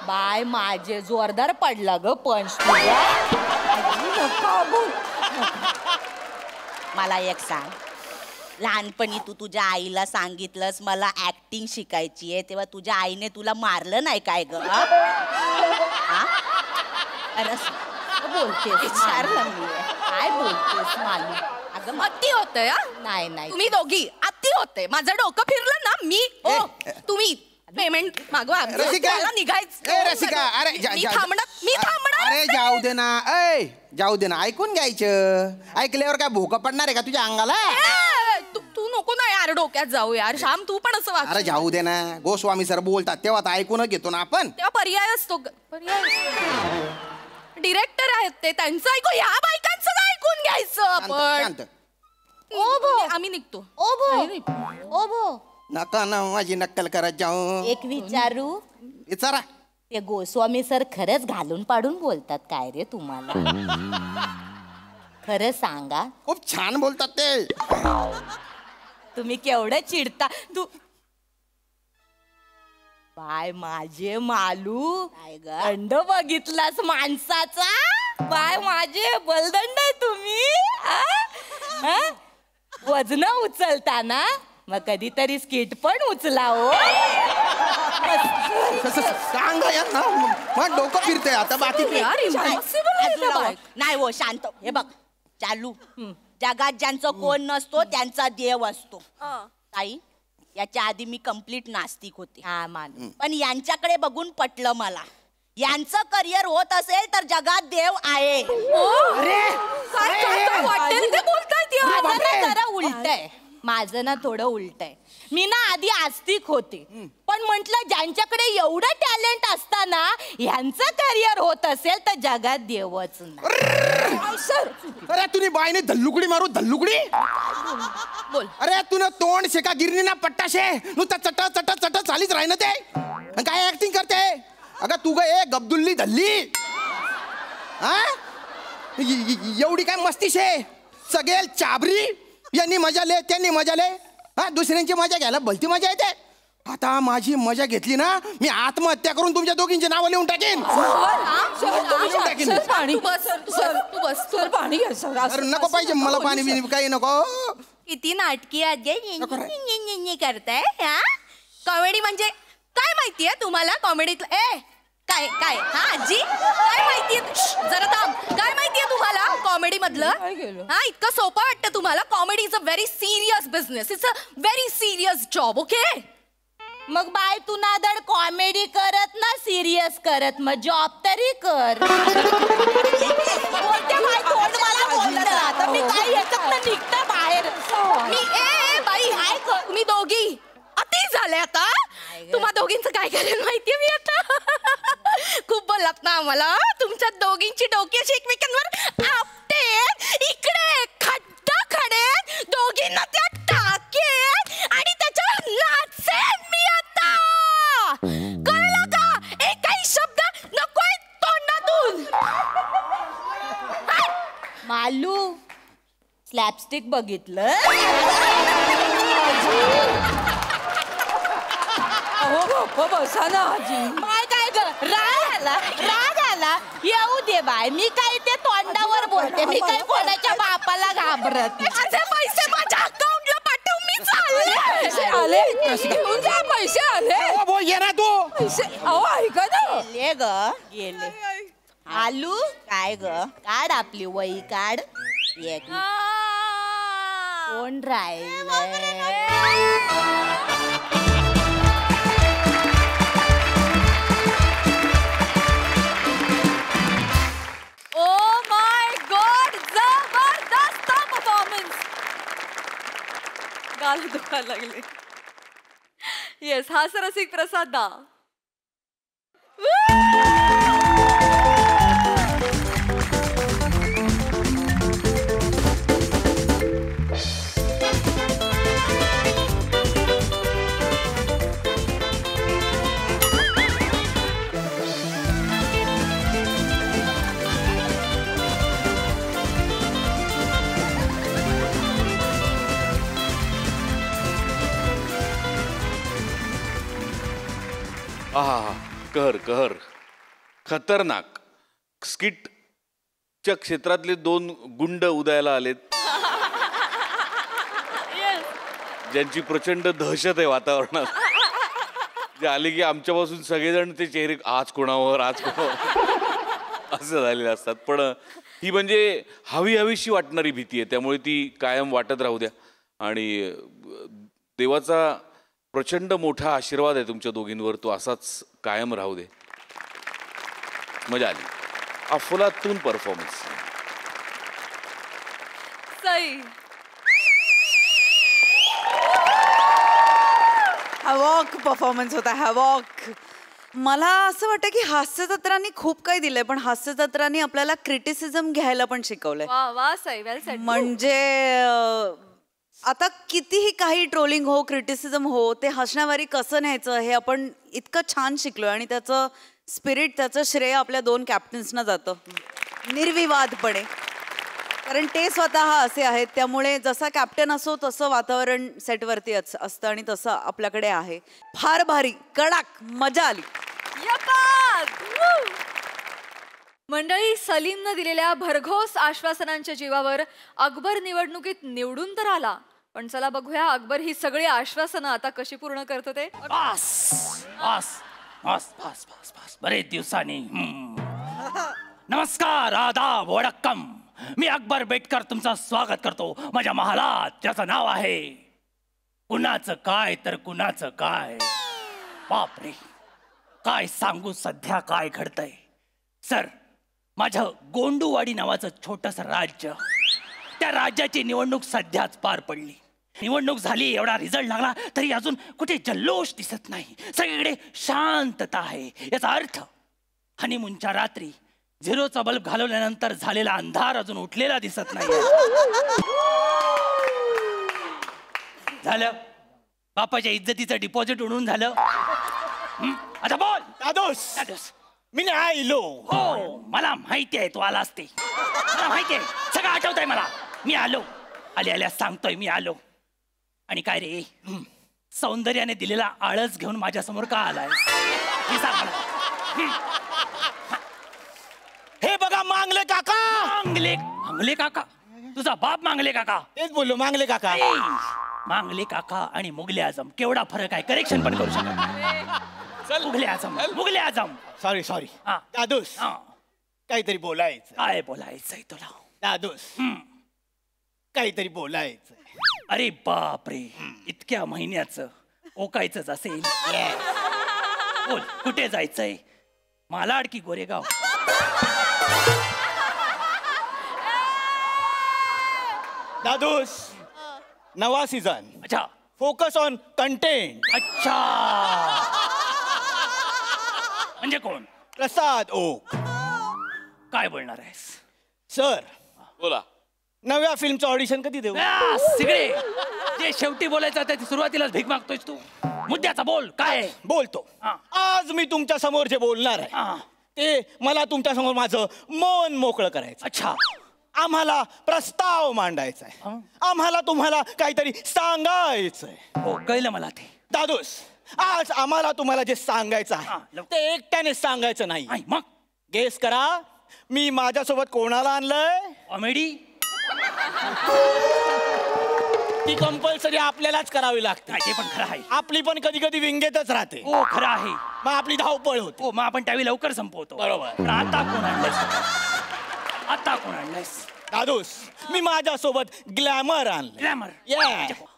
बाय माझे जोरदार पडला ग पंच. मला एक सांग, लहानपणी तू तुझ्या आईला सांगितलंस मला ऍक्टिंग शिकायची आहे, तेव्हा तुझ्या आईने तुला मारलं नाही काय ग? अरे बोलतेस विचारलं मी काय बोलतेस मालू? अगं अति होतंय. नाही नाही तुम्ही दोघी अति होते. माझं डोकं फिरलं ना मी तुम्ही पेमेंट मागवा. रसिका निघायचं रसिका अरे मी थांबणार. अरे जाऊ दे ना. ऐ जाऊ दे ना, ऐकून घ्यायचं. ऐकल्यावर काय भोका पडणार आहे का तुझ्या अंगाला? तू नको ना यार डोक्यात जाऊ यार. श्याम तू पण असं वाग. अरे जाऊ दे ना, गोस्वामी सर बोलतात तेव्हा तर ऐकून घेतो ना आपण. तेव्हा पर्याय असतो. डिरेक्टर आहेत ते, त्यांचं ऐकू. ह्या बायकांचं ऐकून घ्यायचं आपण. आम्ही निघतो. नका ना माझी नक्कल करत जाऊ. एक विचारू? विचारा. ते गोस्वामी सर खरंच घालून पाडून बोलतात काय रे तुम्हाला? खरं सांगा. खूप छान बोलतात ते. तुम्ही केवढं चिडता. तू बाय माझे मालू दंड बघितलास माणसाचा? बाय माझे बलदंड तुम्ही वजन उचलताना मग कधीतरी स्किट पण उचला हो. सांगा यार ना, मग डोकं फिरतंय आता. बाकी नाही हो शांत. हे बघ चालू, जगात ज्यांचं कोण नसतो त्यांचा देव असतो. ताई याच्या आधी मी कंप्लीट नास्तिक होते. हा मान. पण यांच्याकडे बघून पटलं मला, यांचं करिअर होत असेल तर जगात देव आहे. जरा उलट आहे माझं ना, थोडं उलट आहे. मी ना आधी आस्तिक होते, पण म्हंटल ज्यांच्याकडे एवढं टॅलेंट असताना ह्यांचं करिअर होत असेल तर जगात देवच नाही. सर अरे तुम्ही बाईने धल्लुकडी मारू धल्लुकडी बोल. अरे तुला तोंड शेका गिरणी ना पट्टाशे नुसतं चट चट चट चालीच राही ना ते आणि काय ऍक्टिंग करते. अगं तू ग ए गब्दुल्ली धल्ली हा एवढी काय मस्ती शे. सगळे चाबरी यांनी मजा ले त्यांनी मजा ले हा दुसऱ्यांची मजा घ्यायला भलती मजा येते. आता माझी मजा घेतली ना मी आत्महत्या करून तुमच्या दोघींची नावं लिहून टाकेन. पाणी तू बस सर पाणी घ्या सर. अरे नको पाहिजे मला पाणी बिनी काही नको. किती नाटकी करताय हा. कॉमेडी म्हणजे काय माहितीये तुम्हाला कॉमेडीतलं ए काय काय हा आजी काय माहितीये जरा थांब. काय माहितीये तुम्हाला कॉमेडी मधलं हा. इतकं सोपं वाटतं तुम्हाला. Comedy is a very serious business. It's a very serious job. Okay मग बाय तू नादड कॉमेडी करत ना सिरियस करत मग जॉब तरी कर. बोलते बाय तोंड मला बोलत आता मी काय याच्यात निघतं बाहेर. मी ए बाई हाय तुम्ही दोघी अति झाले आता. तुम्हा दोघींचं काय करेल माहितीये मी आता. खूप बोललात ना मला. तुमच्या दोघींची डोकी अशी एकमेकांवर आपटे इकडे खड्डा खडे दोघींना त्या टाकेन आणि त्याच्यावर नाचेन मी आता. कळलं का. एकही शब्द नकोय तोंडातून. मालू स्लॅपस्टिक बघितलं. हो बसा ना आजी. माय काय ग राग आला येऊ दे बाय. मी काय ते तोंडावर बोलते. मी काय कोणाच्या बापाला घाबरत. माझे पैसे माझ्या अकाउंटला पाठव. मी पैसे आले घेऊन जा. पैसे आले बोल ये ना तू पैसे. अहो ऐका ना. गेले ग गेले. आलू काय ग काढ आपली वही काढ. एक कोण राहिलंय. ओ माय गॉड जबरदस्त परफॉर्मन्स. गाल दुखायला लागले. येस हास्यरसिक प्रसाद दा. आहा कहर कहर खतरनाक. स्किटच्या क्षेत्रातले 2 गुंड उदयाला आलेत ज्यांची प्रचंड दहशत आहे वातावरणात. जे आले की आमच्यापासून सगळेजण ते चेहरे आज कोणावर असं झालेले असतात. पण ही म्हणजे हवीशी वाटणारी भीती आहे. त्यामुळे ती कायम वाटत राहू द्या. आणि देवाचा प्रचंड मोठा आशीर्वाद आहे तुमच्या दोघींवर. तो असाच कायम राहू दे. मजा आली. अफलातून परफॉर्मन्स. सई हॅवॉक परफॉर्मन्स होता. हॅवॉक. मला असं वाटतं की हास्यजत्रांनी खूप काही दिलंय पण हास्यजत्रांनी आपल्याला क्रिटिसिझम घ्यायला पण शिकवलंय. वा वा सई वेल सेड. म्हणजे आता कितीही काही ट्रोलिंग हो क्रिटिसिझम हो ते हसण्यावारी कसं न्यायचं हे आपण इतकं छान शिकलोय. आणि त्याचं स्पिरिट त्याचं श्रेय आपल्या 2 कॅप्टन्सना जातं निर्विवादपणे. कारण ते स्वतः असे आहेत. त्यामुळे जसा कॅप्टन असो तसं वातावरण सेटवरती असतं आणि तसं आपल्याकडे आहे. फार भारी कडक मजा आली. मंडळी सलीमनं दिलेल्या भरघोस आश्वासनांच्या जीवावर अकबर निवडणुकीत निवडून तर आला. पण चला बघूया अकबर ही सगळी आश्वासनं आता कशी पूर्ण करतो ते. बरेच दिवसांनी नमस्कार आदाब वडक्कम. मी अकबर बेटकर तुमचं स्वागत करतो माझ्या महालात ज्याचं नाव आहे कुणाचं काय तर कुणाचं काय. बापरे काय सांगू सध्या काय घडतंय. सर माझं गोंडूवाडी नावाचं छोटस राज्य त्या राज्याची निवडणूक सध्याच पार पडली. निवडणूक झाली एवढा रिझल्ट लागला तरी अजून कुठे जल्लोष दिसत नाही. सगळीकडे शांतता आहे. याचा अर्थ हनीमूनच्या रात्री 0चा बल्ब घालवल्यानंतर झालेला अंधार अजून उठलेला दिसत नाही. झालं बापाच्या इज्जतीचं डिपॉझिट उडून झालं. आता बोल. दादोस मी नाही आलो. हो मला माहिती आहे तू आला असते. मला माहिती आहे सगळं आठवतंय मला. मी आलो. आल्या सांगतोय मी आलो. आणि काय रे सौंदर्याने दिलेला आळस घेऊन माझ्या समोर का आलाय हे सांग मला. हे बघा मांगले काका. मांगले काका? तुझा बाप मांगले काका? तेच बोललो मांगले काका. मांगले काका आणि मुगले आझम केवढा फरक आहे. करेक्शन पण करू शकत. मुगले आझम. सॉरी दादूस काहीतरी बोलायचं. काय बोलायचंय तुला दादूस? काहीतरी बोलायचं. अरे बापरे इतक्या महिन्याचं ओकायचंच असेल. बोल कुठे जायचंय? मालाड की गोरेगाव? दादूस नवा सीझन. अच्छा. Focus on content. अच्छा म्हणजे कोण? प्रसाद ओक. काय बोलणार आहेस? सर बोला. नव्या फिल्मचं ऑडिशन कधी देऊ? सगळे जे शेवटी बोलायचं ते सुरुवातीलाच भीक मागतोयस तू. मुद्द्याचा बोल. काय बोलतो. आज मी तुमच्या समोर जे बोलणार आहे ते मला तुमच्या समोर माझं मन मोकळं करायचं. अच्छा. आम्हाला प्रस्ताव मांडायचा आहे. आम्हाला तुम्हाला काहीतरी सांगायचंय. हो कळलं मला ते. दादूस आज आम्हाला तुम्हाला जे सांगायचं आहे ते एकट्याने सांगायचं नाही. मग गेस करा मी माझ्यासोबत कोणाला आणलंय? कॉमेडी. ती कंपल्सरी आपल्यालाच करावी लागते. ते पण खरं आहे. आपली पण कधी कधी विंगेतच राहते. हो खरं आहे. मग आपली धावपळ होते. हो मग आपण त्यावेळी लवकर संपवतो. बरोबर. पण आता कोण आणलंयस? आता कोण आणलंयस? दादूस मी माझ्यासोबत ग्लॅमर आणलं. ग्लॅमर.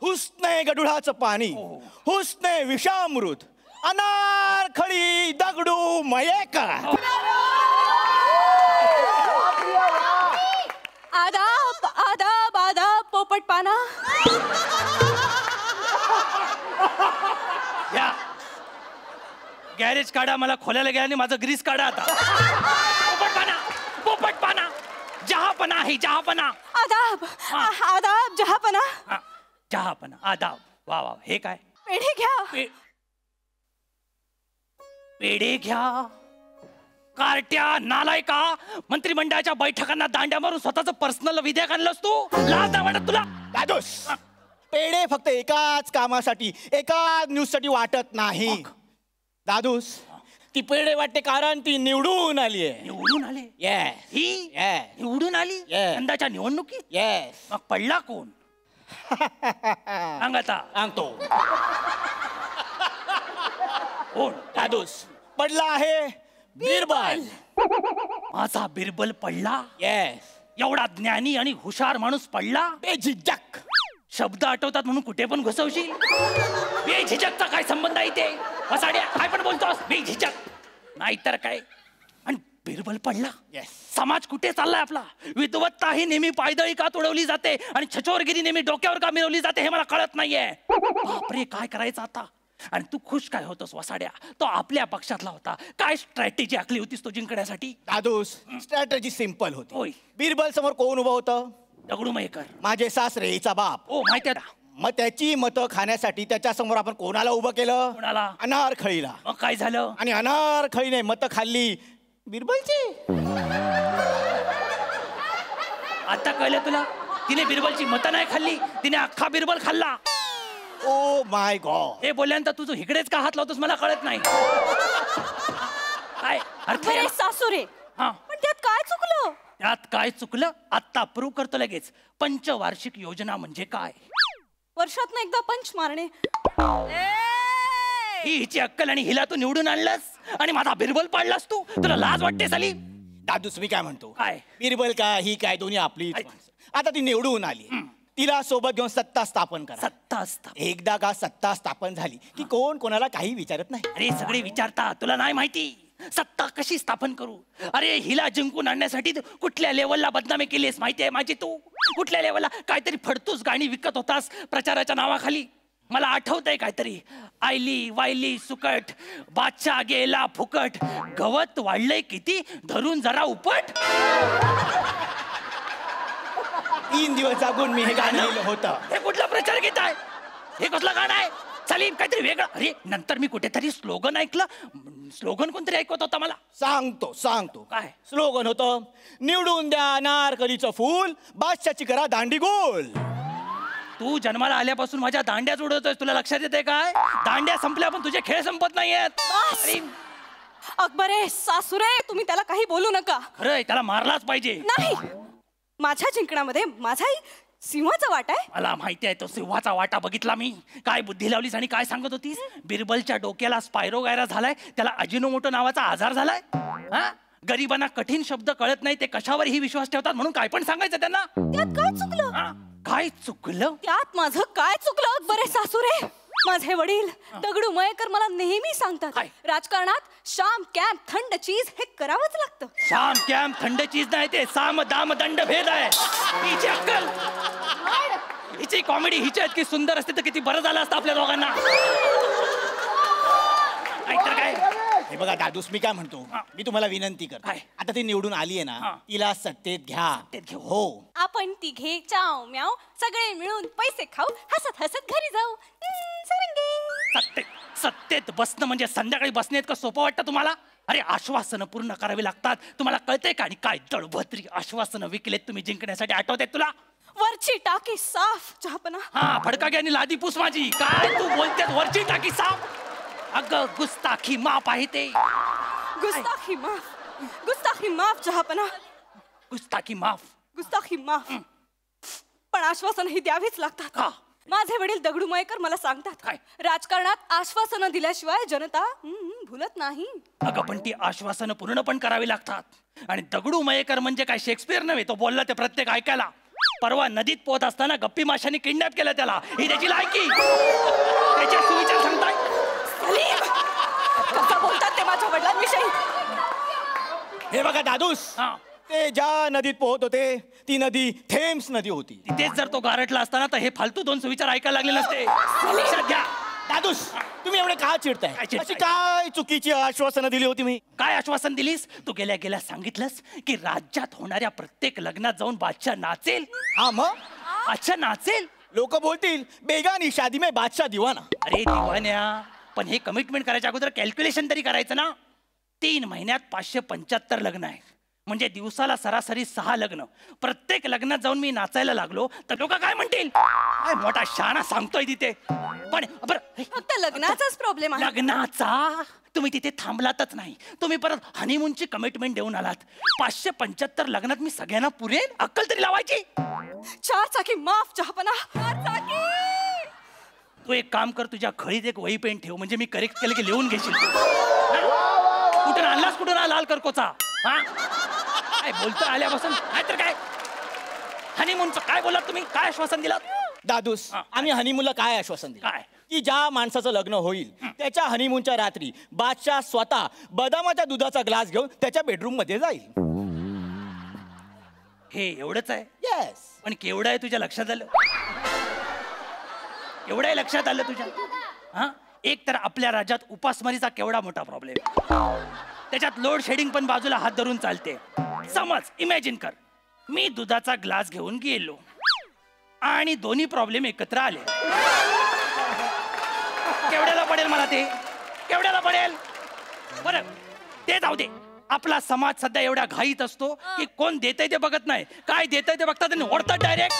हुस्ने गडुळाचं पाणी, हुस्ने विषामृत, अनारखळी दगडू मयेका. आदाब आदाब आदाब पोपट पाना. या गॅरेज काढा. मला खोलायला गेला आणि माझं ग्रीस काढा आता. पोपट पाना जहापना आहे. जहापना. आदाब आदाब जहापना. जहापना आदाब. वा वा. हे काय? पेढे घ्या. पेढे घ्या. कार्ट्या नालायका. मंत्रिमंडळाच्या बैठकांना दांड्या मारून स्वतःच पर्सनल विधेयक आणलंस तू. लाज नाही वाटत तुला? दादूस पेढे फक्त एकाच कामासाठी एकाच न्यूजसाठी वाटत नाही. दादूस ती पेढे वाटते कारण ती निवडून आली आहे. निवडून आले? ही निवडून आली यंदाच्या निवडणुकीत? येस. मग पडला कोण? सांग आता. सांगतो. कोण? दादूस पडला आहे बिरबल. माझा बिरबल पडला? येस. एवढा ज्ञानी आणि हुशार माणूस पडला? बेझिझक. शब्द आठवतात म्हणून कुठे पण घुसवशील. बेझिझकचा काय संबंध आहे ते? वसाड्या काय पण बोलतोस? बेझिझक नाहीतर काय. आणि बिरबल पडला. समाज कुठे चाललाय आपला? विद्वत्ता ही नेहमी पायदळी का तुडवली जाते आणि छचोरगिरी नेहमी डोक्यावर का मिरवली जाते हे मला कळत नाहीये. बापरे काय करायचं आता? आणि तू खुश काय होतोस वसाड्या? तो आपल्या पक्षातला होता. काय स्ट्रॅटेजी आखली होतीस तो जिंकण्यासाठी? दादूस स्ट्रॅटेजी सिंपल होती. होय. बिरबल समोर कोण उभं होतं? दगडू मयेकर. माझे सासरे हिचा बाप. हो माहिती आहे. मग त्याची मतं खाण्यासाठी त्याच्या समोर आपण कोणाला उभं केलं? कोणाला? अनारखळीला. मग काय झालं? आणि अनारखळीने मतं खाल्ली बिरबलची. आता कळलं तुला? तिने बिरबलची मतं नाही खाल्ली, तिने अख्खा बिरबल खाल्ला. Oh my God. हे बोलल्यानंतर तुझं इकडेच का हात लावतोस मला कळत नाही. काय अर्थ आहे? सासुरे पण त्यात काय चुकलं? त्यात काय चुकलं? आता प्रूव्ह करतो लगेच. पंचवार्षिक योजना म्हणजे काय? वर्षातनं एकदा पंच मारणे. ही हिची अक्कल आणि हिला तू निवडून आणलास आणि माझा बिरबल पाडलास तू. तुला लाज वाटते साली? दादूस मी काय म्हणतो? काय? बिरबल काय ही काय दोन्ही आपली. आता ती निवडून आली. तिला सोबत घेऊन सत्ता स्थापन करा. सत्ता स्थापन. एकदा का सत्ता स्थापन झाली की कोण कोणाला काही विचारत नाही. अरे सगळे विचारतात. तुला नाही माहिती सत्ता कशी स्थापन करू? अरे हिला जिंकून आणण्यासाठी कुठल्या लेवलला बदनामी केलीस माहिती आहे माझी तू? कुठल्या लेवलला काहीतरी फडतूस गाणी विकत होतास प्रचाराच्या नावाखाली. मला आठवतंय काहीतरी आयली वायली सुकट बादशाह गेला फुकट गवत वाढलंय किती धरून जरा उपट. 3 दिवस जागून मी हे गाणं लिहिलं होतं. हे कुठला प्रचार घेत आहे? हे कसलं गाणं आहे? सलीम काहीतरी वेगळं. अरे नंतर मी कुठेतरी स्लोगन ऐकलं. स्लोगन कोणतरी ऐकवत होता मला. सांगतो काय स्लोगन होतं, निवडून द्या अनारकलीचं फूल, बादशाची करा दांडी गोल. तू जन्माला आल्यापासून माझ्या दांड्याच उडवतोय, तुला लक्षात येते काय? दांड्या संपल्या पण तुझे खेळ संपत नाहीयेत. अरे अकबरे सासुरे तुम्ही त्याला काही बोलू नका. खरंय त्याला मारलाच पाहिजे. नाही माझ्या जिंकण्यामध्ये माझाही सिंहाचा वाटा आहे. मला माहिती आहे तो सिंहाचा वाटा बघितला मी. काय बुद्धी लावलीस आणि काय सांगत होतीस? बिरबलच्या डोक्याला स्पायरो गायरा झालाय, त्याला अजिनोमोटो नावाचा आजार झालाय. हा गरिबांना कठीण शब्द कळत नाही, ते कशावरही विश्वास ठेवतात, म्हणून काय पण सांगायचं त्यांना. त्यात काय चुकलं? काय चुकलं? त्यात माझं काय चुकलं अकबरे सासुरे? माझे वडील दगडू मयेकर मला नेहमी सांगतात, राजकारणात शाम कॅम्प थंड चीज हे करावंच लागतं. शाम कॅम्प थंड चीज नाही, ते साम दाम दंड भेद आहे. हिची अक्कल, हिची कॉमेडी हिच्या इतकी सुंदर असते तर किती बरं झालं असतं आपल्या दोघांना. नाहीतर काय. हे बघा दादूस, मी काय म्हणतो, मी तुम्हाला विनंती करतो, आता ती निवडून आली आहे ना, तिला सत्तेत घ्या. हो आपण तिघे चाव म्याव सगळे मिळून पैसे खाऊ, हसत हसत घरी जाऊ. सत्तेत बसणं म्हणजे संध्याकाळी बसणे इतकं सोपं वाटतं तुम्हाला? अरे आश्वासनं पूर्ण करावी लागतात, तुम्हाला कळतंय का? आणि काय दळभद्री आश्वासनं विकलेत तुम्ही जिंकण्यासाठी, आठवतेत तुला? वरची टाकी साफ चहापना. हा फडका आणि लादी पुस माझी. काय तू बोलतेस वरची टाकी साफ? अगं गुस्ताखी माफ आहे ते. गुस्ताखी माफ चहापना. गुस्ताखी माफ. पण आश्वासन ही द्यावीच लागतात. माझे वडील दगडू मयेकर मला सांगतात, राजकारणात आश्वासनं दिल्याशिवाय जनता भुलत नाही. अगं पण ती आश्वासनं पूर्ण पण करावी लागतात. आणि दगडू मयेकर म्हणजे काय शेक्सपियर नव्हे, तो बोलला ते प्रत्येक ऐकायला. परवा नदीत पोहत असताना गप्पी माशांनी किडनॅप केलं त्याला, ही त्याची लायकी. त्याचे सुविचार सांगताय. कसं बोलतात ते माझ्या वडिलांविषयी? हे बघा दादूस, ते ज्या नदीत पोहत होते ती नदी थेम्स नदी होती. तिथेच जर तो गारटला असताना तर हे फालतू 2 सुविचार ऐकायला लागले नसते. लक्षात घ्या. दादूस, तुम्ही एवढे का चिडताय? अशी काय चुकीची आश्वासनं दिली होती मी? काय आश्वासन दिलीस तू? गेल्या सांगितलंस की राज्यात होणाऱ्या प्रत्येक लग्नात जाऊन बादशाह नाचेल. हा मग? अच्छा नाचेल. लोक बोलतील बेगानी शादी में बादशाह दिवाना. अरे दिवान्या, पण हे कमिटमेंट करायच्या अगोदर कॅल्क्युलेशन तरी करायचं ना. 3 महिन्यात 575 लग्न आहेत, म्हणजे दिवसाला सरासरी 6 लग्न. प्रत्येक लग्नात जाऊन मी नाचायला लागलो तर लोक काय म्हणतील? काय मोठा शाणा सांगतोय तिथे. पण बरं फक्त लग्नाचाच प्रॉब्लेम आहे. लग्नाचा? तुम्ही तिथे थांबलातच नाही, तुम्ही परत हनीमूनची कमिटमेंट देऊन आलात. 575 लग्नात मी सगळ्यांना पुरेन? अक्कल तरी लावायची. 4 चाकी माफ चहापना. तू एक काम कर, तुझ्या खळीत एक वही पेन ठेव, म्हणजे मी करेक्ट केलं की लिहून घेशील. कुठून आणलास, कुठून लाल करकोचा? हा काय बोलतो आल्यापासून? काय तर काय हनीमूनचं काय बोलात तुम्ही? काय आश्वासन दिलं? दादूस, आम्ही हनीमूनला काय आश्वासन दिलं? काय? की ज्या माणसाचं लग्न होईल त्याच्या हनीमूनच्या रात्री बादशाह स्वतः बदामाच्या दुधाचा ग्लास घेऊन त्याच्या बेडरूम मध्ये जाईल. हे एवढंच आहे? येस. पण केवढं आहे तुझ्या लक्षात आलं? एवढं आहे लक्षात आलं तुझ्या? हा एक तर आपल्या राज्यात उपासमारीचा केवढा मोठा प्रॉब्लेम, त्याच्यात लोड शेडिंग पण बाजूला हात धरून चालते. समज इमॅजिन कर, मी दुधाचा ग्लास घेऊन गेलो आणि दोन्ही प्रॉब्लेम एकत्र आले. केवढ्याला पडेल मला ते? केवढ्याला पडेल? बरं ते जाऊ दे. आपला समाज सध्या एवढ्या घाईत असतो की कोण देतंय ते बघत नाही, काय देतंय ते बघतात आणि ओढतात. डायरेक्ट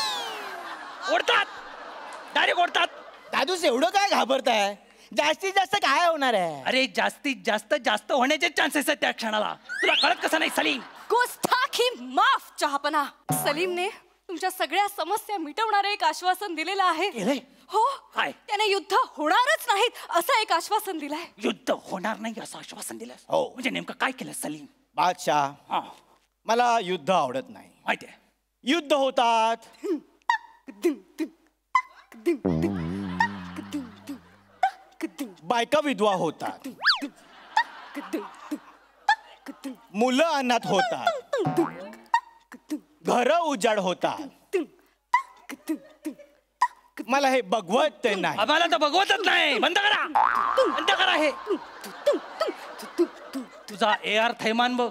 ओढतात. दादूस, एवढं काय घाबरताय? जास्तीत जास्त काय होणार आहे? अरे जास्तीत जास्त होण्याचे चान्सेस आहेत त्या क्षणाला. तुला कळत कसं नाही सलीम? गुस्ताखी माफ चहापना. सलीमने तुमच्या सगळ्या समस्या मिटवणारे एक आश्वासन दिलेलं आहे. हो काय? त्याने युद्ध होणारच नाहीत असं एक आश्वासन दिलंय. युद्ध होणार नाही असं आश्वासन दिलं? हो. म्हणजे नेमकं काय केलं सलीम? बादशाह, मला युद्ध आवडत नाही. माहिती आहे, युद्ध होतात, बायका विधवा होतात, मुलं अनाथ होतात, घर उजाड होतात, मला हे बघवत नाही. आम्हाला तर बघवतच नाही. बंद करा हे. तुझा AR थैमान बघ.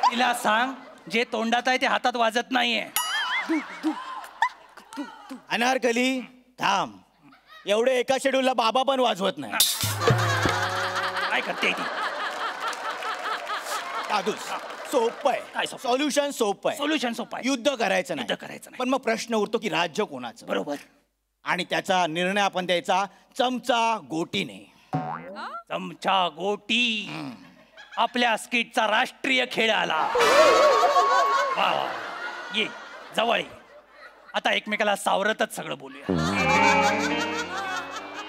तिला सांग जे तोंडात आहे ते हातात वाजत नाहीये. अनारकली थांब. एवढे एका शेड्यूलला बाबा पण वाजवत नाही. काय करते ती? दादूस सोपं आहे. सॉल्युशन सोपं आहे. सोल्युशन सोपं आहे. युद्ध करायचं नाही. पण मग प्रश्न उरतो की राज्य कोणाचं. बरोबर. आणि त्याचा निर्णय आपण द्यायचा चमचा गोटीने. चमचा गोटी आपल्या स्किटचा राष्ट्रीय खेळ आला. वा वा. ये जवळ ये. आता एकमेकाला सावरतच सगळं बोलूया.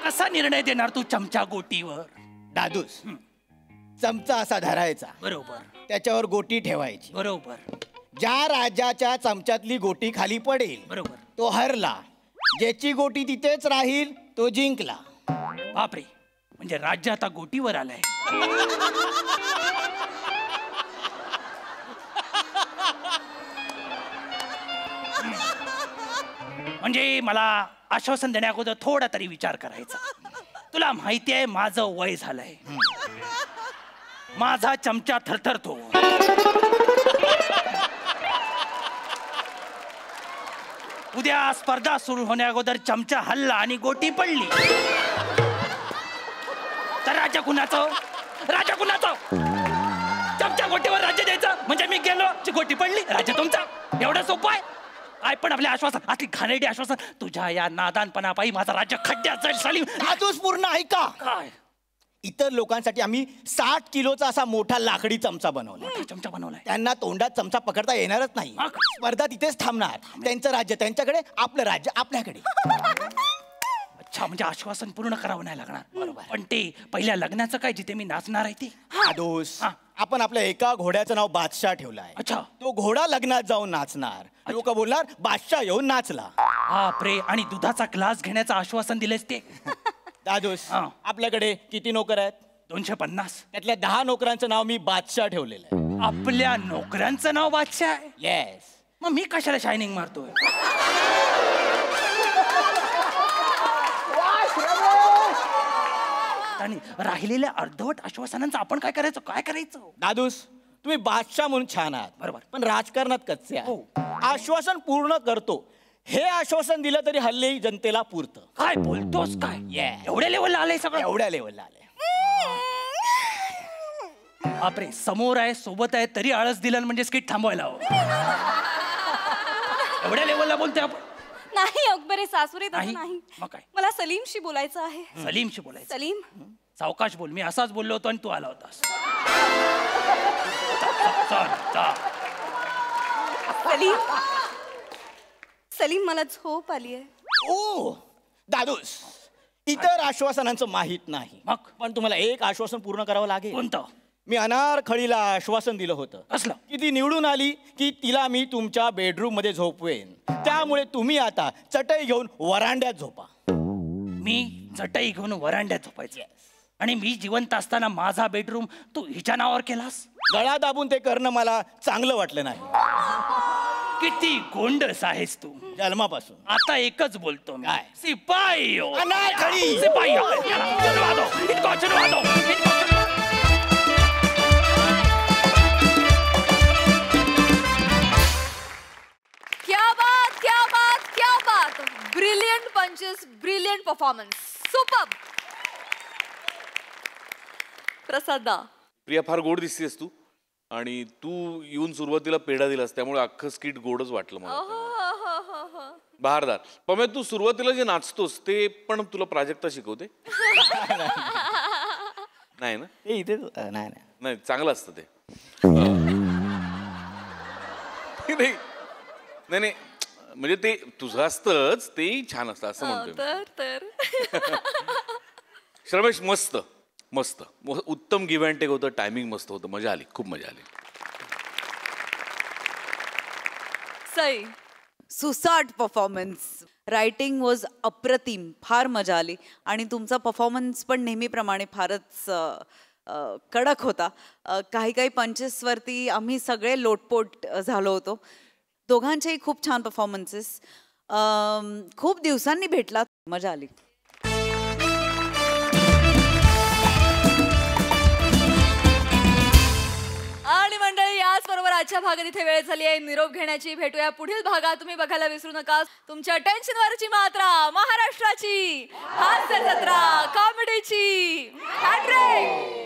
कसा निर्णय देणार तू चमचा गोटीवर? दादूस चमचा असा धरायचा. बरोबर. त्याच्यावर गोटी ठेवायची. बरोबर. ज्या राजाच्या चमच्यातली गोटी खाली पडेल बरोबर तो हरला. ज्याची गोटी तिथेच राहील तो जिंकला. बापरे, म्हणजे राज्य आता गोटीवर आलंय. म्हणजे मला आश्वासन देण्या अगोदर थोडा तरी विचार करायचा. तुला माहिती आहे माझं वय झालंय. माझा चमचा थरथरतो. उद्या स्पर्धा सुरू होण्या अगोदर चमचा हल्ला आणि गोटी पडली तर राजा कुणाचं? राजा कुणाचं? चमचा गोटीवर राज्य द्यायचं म्हणजे मी गेलो गोटी पडली राज्य तुमचा. एवढं सोपं आहे. काय पण आपल्या आश्वासन असली घाणेरडी आश्वासन. तुझ्या या नादानपणापायी माझं राज्य खड्ड्यात जाईल. सलीम दादूस पूर्ण ऐका. काय? इतर लोकांसाठी आम्ही 60 किलोचा असा मोठा लाकडी चमचा बनवला. चमचा बनवलाय. त्यांना तोंडात चमचा पकडता येणारच नाही. स्पर्धा तिथेच थांबणार. त्यांचं राज्य त्यांच्याकडे, आपलं राज्य आपल्याकडे. अच्छा, म्हणजे आश्वासन पूर्ण करावं नाही लागणार. बरोबर. पण ते पहिल्या लग्नाचं काय जिथे मी नाचणार आहे ते? दादूस आपण आपल्या एका घोड्याचं नाव बादशाह ठेवलाय. अच्छा. तो घोडा लग्नात जाऊन नाचणार. लोक बोलणार बादशाह येऊन नाचला. बापरे. आणि दुधाचा ग्लास घेण्याचं आश्वासन दिलेस ते? दादूस आपल्याकडे किती नोकर आहेत? 250. त्यातल्या 10 नोकरांचं नाव मी बादशाह ठेवलेलं आहे. आपल्या नोकरांचं नाव बादशाह आहे? येस. मग मी कशाला शायनिंग मारतोय? आणि राहिलेल्या अर्धवट आश्वासनांचं आपण काय करायचं? काय करायचं? दादूस तुम्ही बादशाह म्हणून छान आहात. बरोबर. पण राजकारणात कच्चे आहात. आश्वासन पूर्ण करतो हे आश्वासन दिलं तरी हल्ली जनतेला पुरतं. काय बोलतोस काय? एवढ्या लेवलला आलंय सगळं? एवढ्या लेवलला आलंय. बापरे, समोर आहे सोबत आहे तरी आळस दिलं म्हणजे स्किट थांबवायला हवं. एवढ्या लेवलला बोलतोय आपण? नाही अकबरे सासुरे तसं नाही? नाही. मग काय? मला सलीमशी बोलायचं आहे. सलीमशी बोलायचं? सलीम सावकाश बोल. मी असाच बोललो होतो आणि तू आला होतास. सलीम सलीम मला झोप आली आहे. ओ दादूस इतर आश्वासनांचं माहित नाही. पण तुम्हाला एक आश्वासन पूर्ण करावं लागेल. कोणतं? मी अनारखळीला आश्वासन दिलं होतं असलं की ती निवडून आली की तिला मी तुमच्या बेडरूम मध्ये झोपवेन. त्यामुळे तुम्ही आता चटई घेऊन वरांड्यात झोपा. मी चटई घेऊन वरांड्यात झोपायचं? आणि मी जिवंत असताना माझा बेडरूम तू हिच्या नावावर केलास? गळा दाबून ते करणं मला चांगलं वाटलं नाही. किती गोंडस आहेस तू जन्मापासून. आता एकच बोलतो मी. काय? सिपाही हो. अनारखळी. सिपाही हो. चलवा दो. इनको चलवा दो. क्या बात, क्या बात, क्या बात. ब्रिलियंट पंचेस, ब्रिलियंट परफॉर्मन्स. सुपर्ब. प्रसादा. प्रिया फार गोड दिसतेस तू. आणि तू येऊन सुरुवातीला पेढा दिलास त्यामुळे अख्खं स्किट गोडच वाटलं मला. बहारदार. पण तू सुरुवातीला जे नाचतोस ते पण तुला प्राजक्ता शिकवते? नाही ना? इथे नाही नाही, चांगलं असतं ते. नाही नाही, म्हणजे ते तुझं असतंच तेही छान असतं असं म्हणतोय. तर श्रमेश मस्त मस्त उत्तम गिव्ह अँड टेक होतं. टायमिंग मस्त होतं. मजा आली, खूप मजा आली. सई. सुसाट परफॉर्मन्स. रायटिंग वॉज अप्रतिम. फार मजा आली आणि तुमचा परफॉर्मन्स पण नेहमीप्रमाणे फारच कडक होता. काही काही पंचेसवरती आम्ही सगळे लोटपोट झालो होतो. दोघांचेही खूप छान परफॉर्मन्सेस. खूप दिवसांनी भेटला, मजा आली. आणि मंडळी याच बरोबर आजच्या भागात इथे वेळ झाली आहे निरोप घेण्याची. भेटूया पुढील भागात. तुम्ही बघायला विसरू नका तुमच्या टेन्शनवरची मात्रा, महाराष्ट्राची हास्य जत्रा, कॉमेडीची हॅट्रिक.